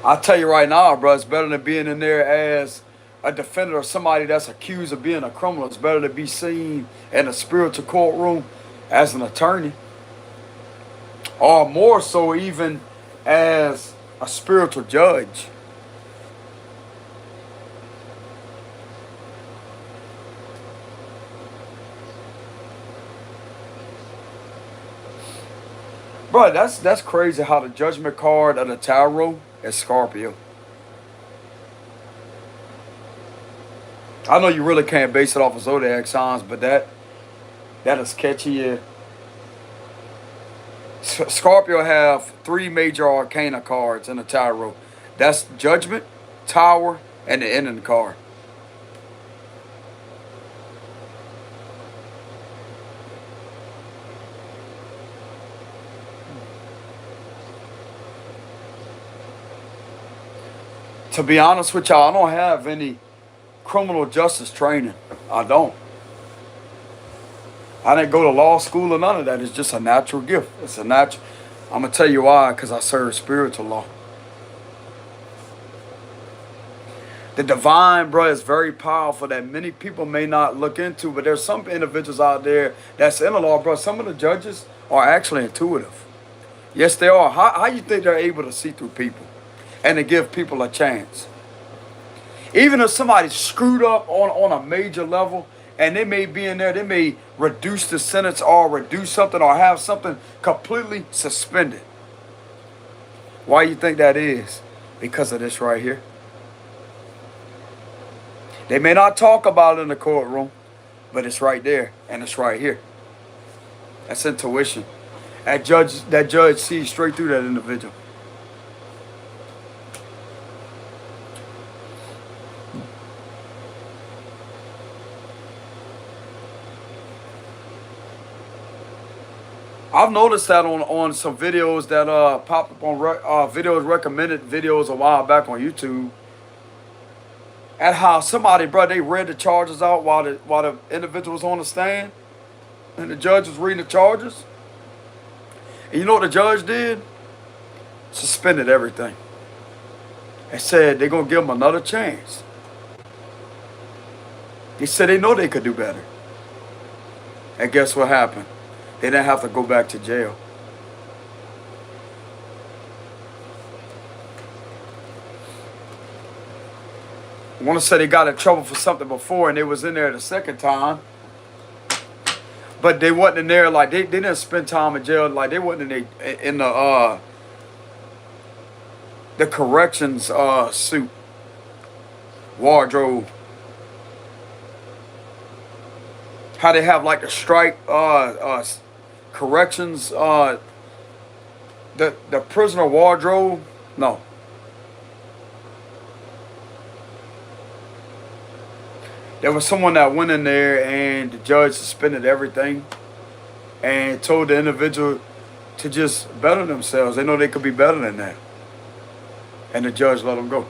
I'll tell you right now, bro, it's better than being in there as a defendant or somebody that's accused of being a criminal. It's better to be seen in a spiritual courtroom as an attorney. Or more so even as a spiritual judge. Bro, that's crazy how the judgment card of the tarot is Scorpio. I know you really can't base it off of zodiac signs, but that is catchy. Yeah. Scorpio have 3 major arcana cards in the tarot. That's Judgment, Tower, and the Ending card. To be honest with y'all, I don't have any criminal justice training. I don't. I didn't go to law school or none of that. It's just a natural gift. It's a natural. I'm going to tell you why, because I serve spiritual law. The divine, bro, is very powerful that many people may not look into, but there's some individuals out there that's in the law, bro. Some of the judges are actually intuitive. Yes, they are. How you think they're able to see through people and to give people a chance? Even if somebody's screwed up on a major level And they may be in there, they may reduce the sentence or reduce something or have something completely suspended. Why you think that is? Because of this right here. They may not talk about it in the courtroom, but it's right there and it's right here. That's intuition. That judge sees straight through that individual. I've noticed that on some videos that popped up on videos, recommended videos a while back on YouTube, at how somebody, bro, they read the charges out while the individual was on the stand, and the judge was reading the charges. And you know what the judge did? Suspended everything. And said they're gonna give him another chance. He said they know they could do better. And guess what happened? They didn't have to go back to jail. I want to say they got in trouble for something before and they was in there the second time. But they wasn't in there, like, they didn't spend time in jail. Like, they wasn't in the corrections suit. Wardrobe. How they have, like, the strike corrections, the prisoner wardrobe. No. There was someone that went in there and the judge suspended everything and told the individual to just better themselves. They know they could be better than that. And the judge let them go.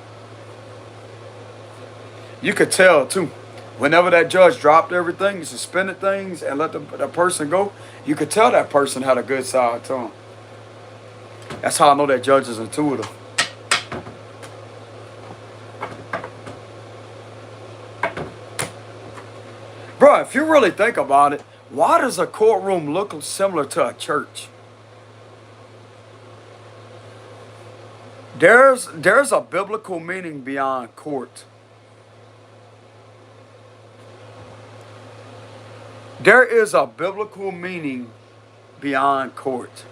You could tell, too. Whenever that judge dropped everything, suspended things, and let the person go, you could tell that person had a good side to him. That's how I know that judge is intuitive. Bro, if you really think about it, why does a courtroom look similar to a church? There's a biblical meaning beyond court. There is a biblical meaning beyond court.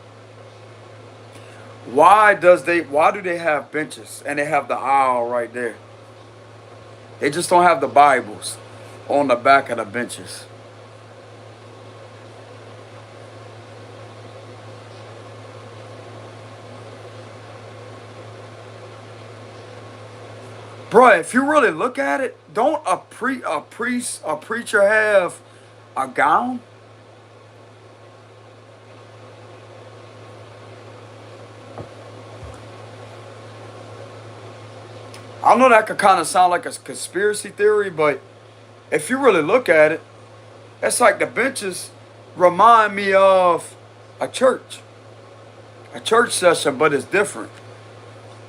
Why do they have benches and they have the aisle right there? They just don't have the Bibles on the back of the benches. Bro, if you really look at it, don't a preacher have a gown? I know that could kind of sound like a conspiracy theory, but if you really look at it, it's like the benches remind me of a church session, but it's different.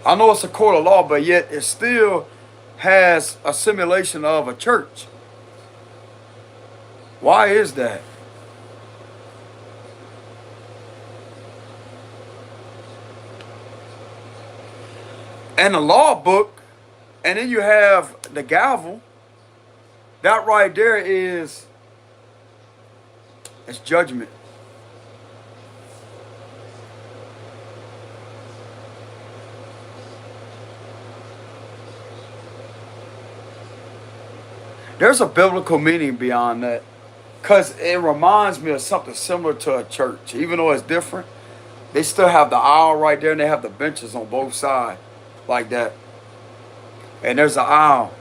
I know it's a court of law, but yet it still has a simulation of a church. Why is that? And the law book, and then you have the gavel. That right there is judgment. There's a biblical meaning beyond that. Because it reminds me of something similar to a church. Even though it's different, they still have the aisle right there and they have the benches on both sides like that. And there's an aisle.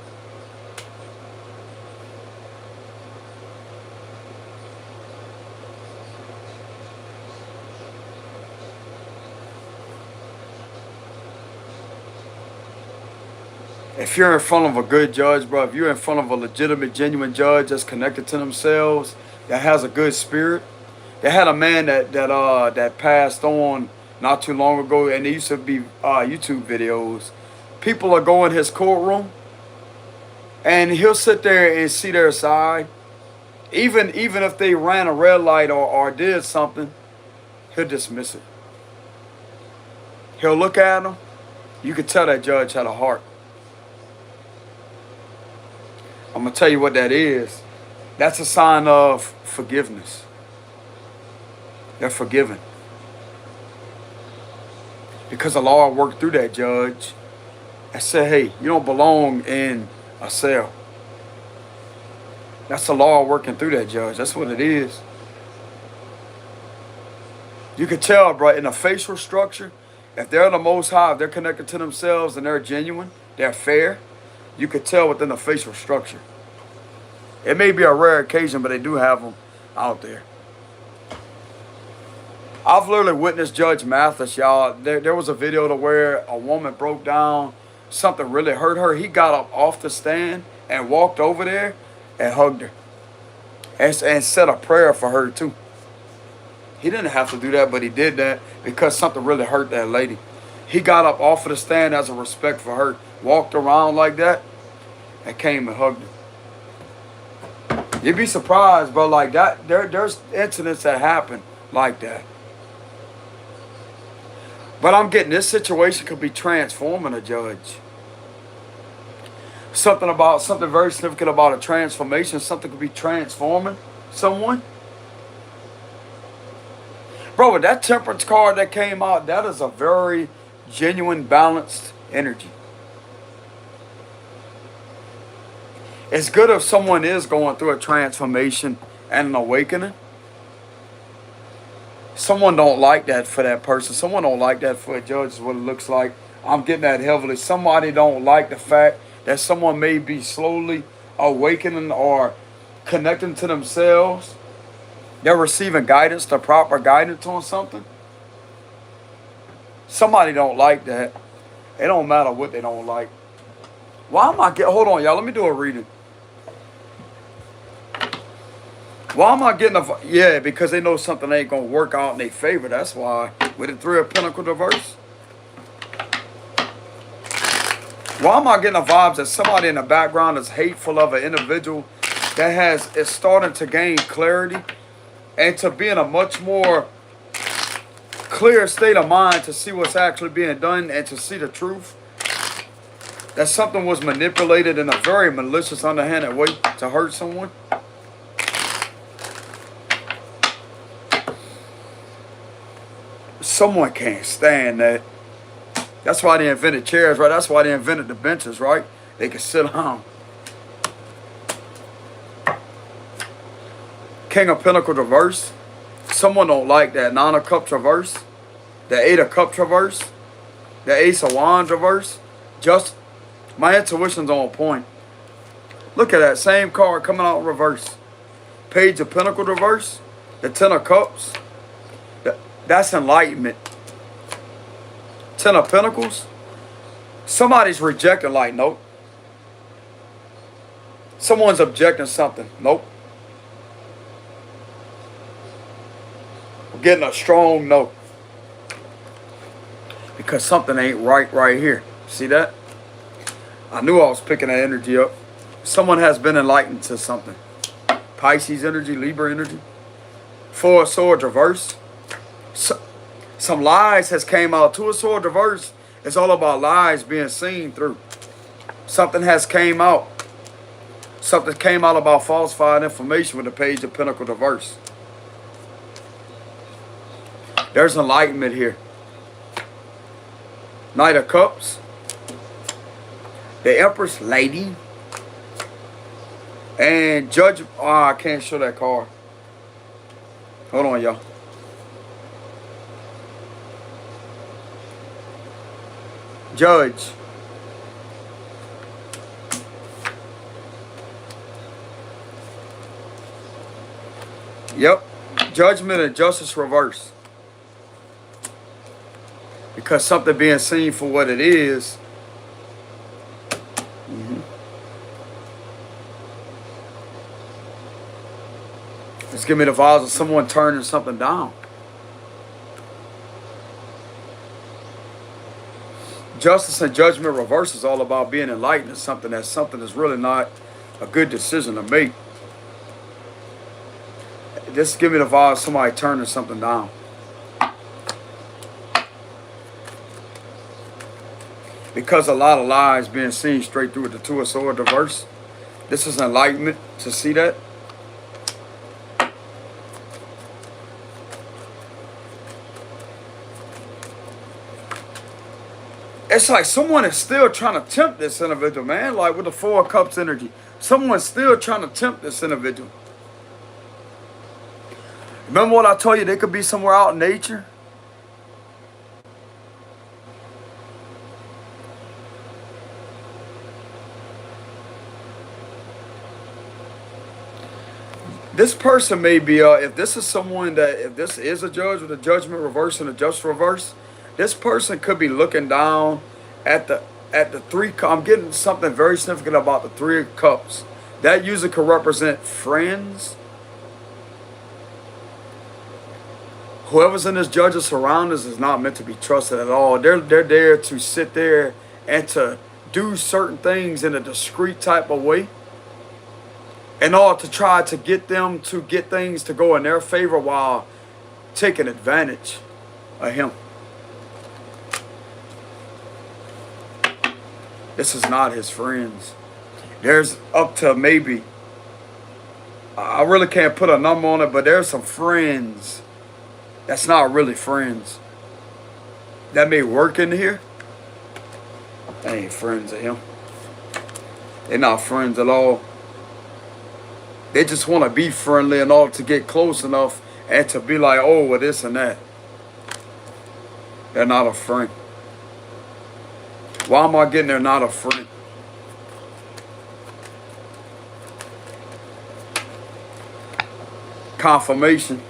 If you're in front of a good judge, bro, if you're in front of a legitimate, genuine judge that's connected to themselves, that has a good spirit. They had a man that passed on not too long ago, and there used to be YouTube videos. People are going his courtroom, and he'll sit there and see their side. Even if they ran a red light or did something, he'll dismiss it. He'll look at them. You could tell that judge had a heart. I'm going to tell you what that is. That's a sign of forgiveness. They're forgiven. Because the Lord worked through that judge and said, hey, you don't belong in a cell. That's the Lord working through that judge. That's what it is. You can tell, bro, in a facial structure, if they're the Most High, if they're connected to themselves and they're genuine, they're fair, you could tell within the facial structure. It may be a rare occasion, but they do have them out there. I've literally witnessed Judge Mathis, y'all. There was a video to where a woman broke down, something really hurt her. He got up off the stand and walked over there and hugged her. And said a prayer for her too. He didn't have to do that, but he did that because something really hurt that lady. He got up off of the stand as a respect for her, walked around like that, and came and hugged her. You'd be surprised, bro, like that. There's incidents that happen like that. But I'm getting this situation could be transforming a judge. Something very significant about a transformation. Something could be transforming someone. Bro, with that temperance card that came out, that is a very genuine, balanced energy. It's good if someone is going through a transformation and an awakening. Someone don't like that for that person. Someone don't like that for a judge is what it looks like. I'm getting that heavily. Somebody don't like the fact that someone may be slowly awakening or connecting to themselves. They're receiving guidance, the proper guidance on something. Somebody don't like that. It don't matter what they don't like. Why am I hold on, y'all. Let me do a reading. Why am I getting yeah, because they know something ain't going to work out in their favor. That's why. With the Three of Pentacles reverse. Why am I getting the vibes that somebody in the background is hateful of an individual that is starting to gain clarity and to be in a much more clear state of mind to see what's actually being done and to see the truth? That something was manipulated in a very malicious, underhanded way to hurt someone? Someone can't stand that. That's why they invented chairs, right? That's why they invented the benches, right? They can sit on. King of Pentacles reverse. Someone don't like that. Nine of Cups reverse. The Eight of Cups reverse. The Ace of Wands reverse. Just, my intuition's on point. Look at that. Same card coming out in reverse. Page of Pentacles reverse. The Ten of Cups. That's enlightenment. Ten of Pentacles. Somebody's rejecting, like, nope. Someone's objecting something. Nope. We're getting a strong no. Because something ain't right here. See that? I knew I was picking that energy up. Someone has been enlightened to something. Pisces energy, Libra energy. Four of Swords reverse. Some lies has came out. Two of Swords reverse. It's all about lies being seen through. Something has came out. Something came out about falsified information with the Page of Pentacles reverse. There's enlightenment here. Knight of Cups. The Empress lady. And Judge. Oh, I can't show that card. Hold on, y'all. Judge. Yep. Judgment and Justice reverse. Because something being seen for what it is. Let's give me the vibes of someone turning something down. Justice and Judgment reverse is all about being enlightened. It's something that's really not a good decision to make. Just give me the vibe of somebody turning something down. Because a lot of lies being seen straight through with the Two of Swords reverse. This is enlightenment to see that. It's like someone is still trying to tempt this individual, man. Like with the Four of Cups energy. Someone's still trying to tempt this individual. Remember what I told you? They could be somewhere out in nature. This person may be, if this is someone that, if this is a judge with a judgment reverse and a just reverse, this person could be looking down at the three. I'm getting something very significant about the Three of Cups. That usually could represent friends. Whoever's in this judge's surroundings is not meant to be trusted at all. They're there to sit there and to do certain things in a discreet type of way, in order to try to get them to get things to go in their favor while taking advantage of him. This is not his friends. There's up to maybe, I really can't put a number on it, but there's some friends that's not really friends that may work in here. They ain't friends of him. They're not friends at all. They just want to be friendly in order to get close enough and to be like, oh, well, this and that. They're not a friend. Why am I getting they're not a friend? Confirmation.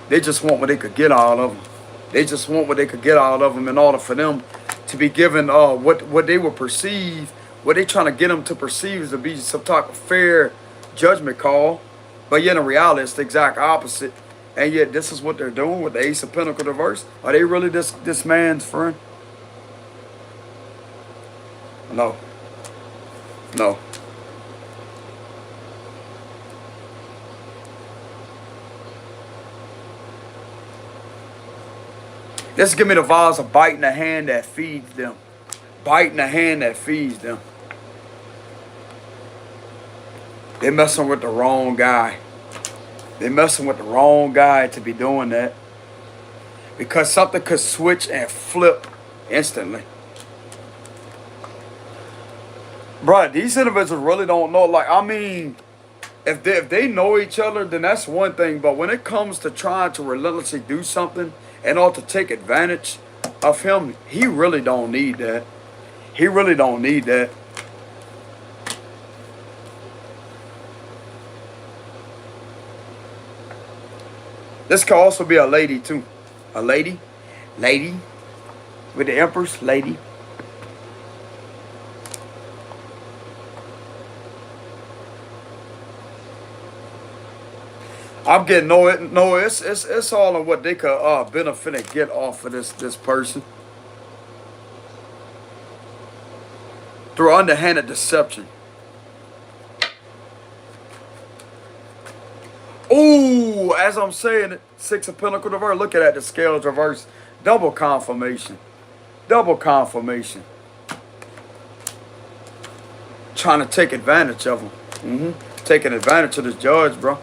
They just want what they could get out of them. They just want what they could get out of them in order for them to be given what they would perceive. What they trying to get them to perceive is to be some type of fair judgment call. But yet in reality, it's the exact opposite. And yet this is what they're doing with the Ace of Pentacles reverse. Are they really this man's friend? No. No. This give me the vibes of biting the hand that feeds them. Biting the hand that feeds them. They're messing with the wrong guy. They're messing with the wrong guy to be doing that. Because something could switch and flip instantly. Bruh, these individuals really don't know. Like, I mean, if they know each other, then that's one thing. But when it comes to trying to relentlessly do something in order to take advantage of him, he really don't need that. He really don't need that. This could also be a lady too. A lady. Lady. With the Empress. Lady. I'm getting it's all on what they could benefit and get off of this person. Through underhanded deception. Ooh, as I'm saying it, Six of Pentacles reverse. Look at that, the scales reverse. Double confirmation. Double confirmation. Trying to take advantage of them. Taking advantage of this judge, bro.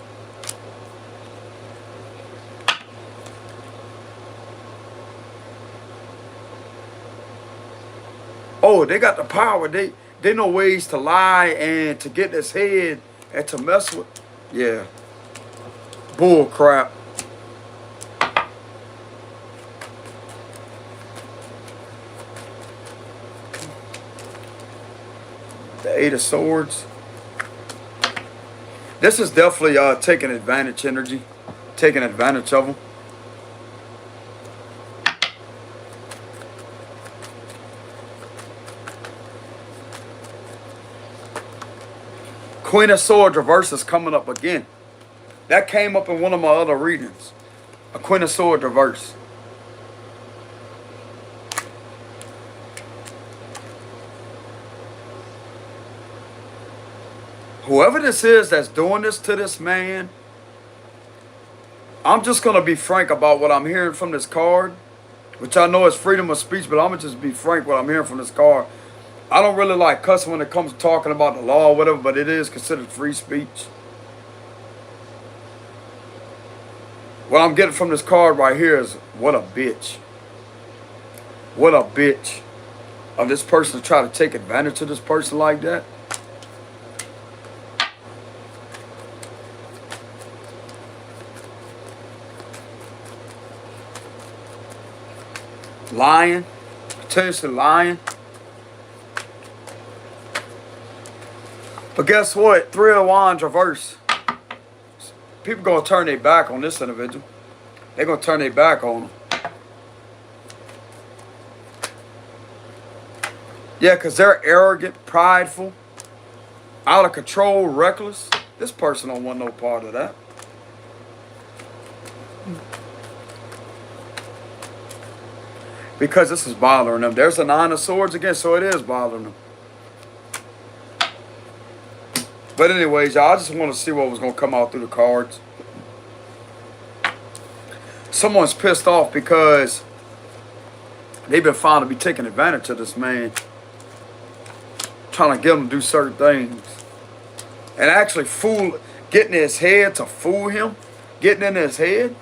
Oh, they got the power. They know ways to lie and to get this head and to mess with. Yeah. Bull crap. The Eight of Swords. This is definitely taking advantage energy. Taking advantage of them. Queen of Swords reverse is coming up again. That came up in one of my other readings. A Queen of Swords reverse. Whoever this is that's doing this to this man, I'm just going to be frank about what I'm hearing from this card, which I know is freedom of speech, but I'm going to just be frank what I'm hearing from this card. I don't really like cussing when it comes to talking about the law or whatever, but it is considered free speech. What I'm getting from this card right here is, what a bitch. What a bitch of this person to try to take advantage of this person like that. Lying. Potentially lying. But guess what? Three of Wands reverse. People gonna turn their back on this individual. They're gonna turn their back on them. Yeah, because they're arrogant, prideful, out of control, reckless. This person don't want no part of that. Because this is bothering them. There's a Nine of Swords again, so it is bothering them. But anyways, y'all, I just want to see what was going to come out through the cards. Someone's pissed off because they've been found to be taking advantage of this man. Trying to get him to do certain things. And actually getting in his head to fool him. Getting in his head.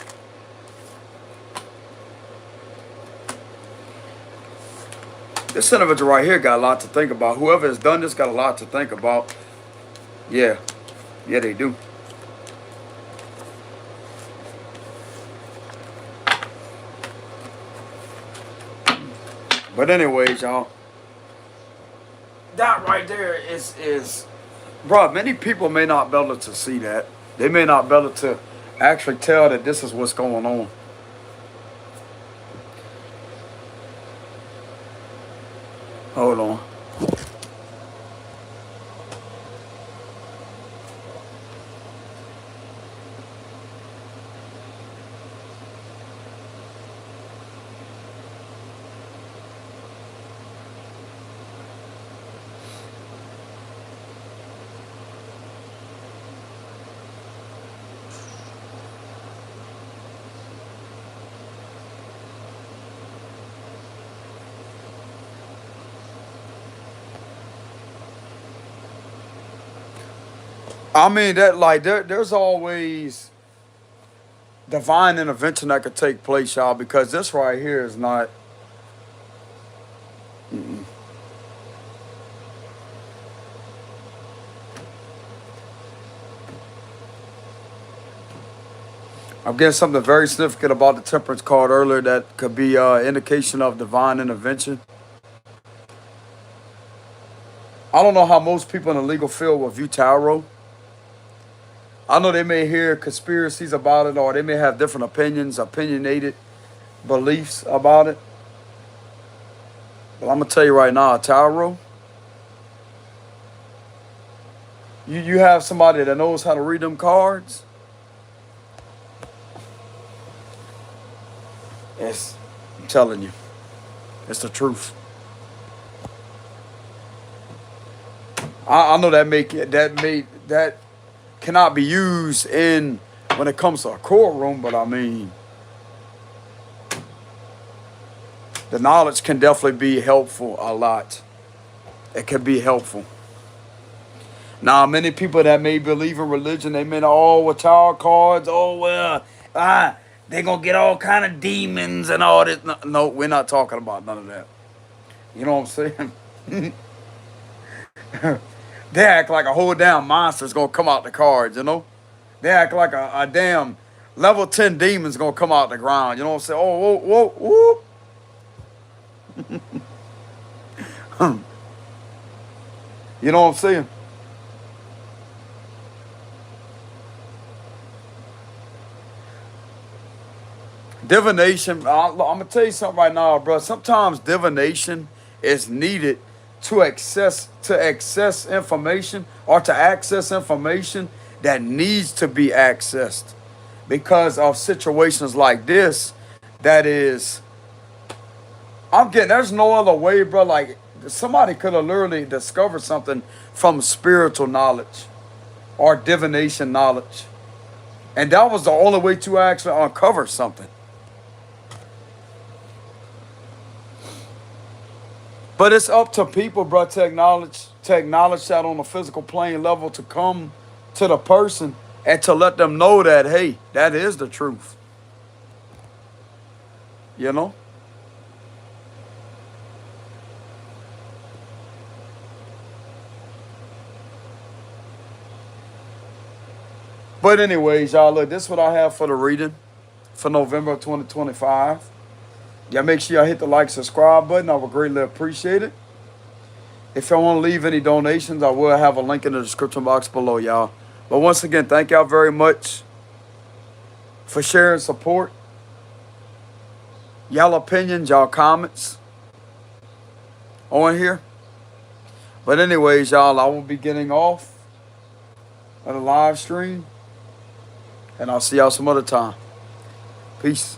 This individual right here got a lot to think about. Whoever has done this got a lot to think about. Yeah. Yeah, they do. But anyways, y'all. That right there is... Bro, many people may not be able to see that. They may not be able to actually tell that this is what's going on. Hold on. I mean, that like there's always divine intervention that could take place, y'all, because this right here is not. I'm getting something very significant about the Temperance card earlier that could be indication of divine intervention. I don't know how most people in the legal field will view tarot. I know they may hear conspiracies about it, or they may have different opinions, opinionated beliefs about it. But I'm going to tell you right now, tarot, you have somebody that knows how to read them cards. I'm telling you, it's the truth. I know that cannot be used when it comes to a courtroom, but I mean, the knowledge can definitely be helpful a lot. It can be helpful. Now, many people that may believe in religion, they may know, with tarot cards, they're going to get all kind of demons and all this. No, we're not talking about none of that. You know what I'm saying? They act like a whole damn monster's going to come out the cards, you know? They act like a damn level 10 demon's going to come out the ground. You know what I'm saying? Oh, whoa, whoa. You know what I'm saying? Divination, I'm going to tell you something right now, bro. Sometimes divination is needed to access information, or to access information that needs to be accessed because of situations like this. That is, there's no other way, bro. Like, somebody could have literally discovered something from spiritual knowledge or divination knowledge, and that was the only way to actually uncover something. But it's up to people, bro, to acknowledge that on a physical plane level, to come to the person and to let them know that, hey, that is the truth. You know? But anyways, y'all, look, this is what I have for the reading for November 2025. Y'all make sure y'all hit the like, subscribe button. I would greatly appreciate it. If y'all want to leave any donations, I will have a link in the description box below, y'all. But once again, thank y'all very much for sharing support. Y'all opinions, y'all comments on here. But anyways, y'all, I will be getting off of the live stream. And I'll see y'all some other time. Peace.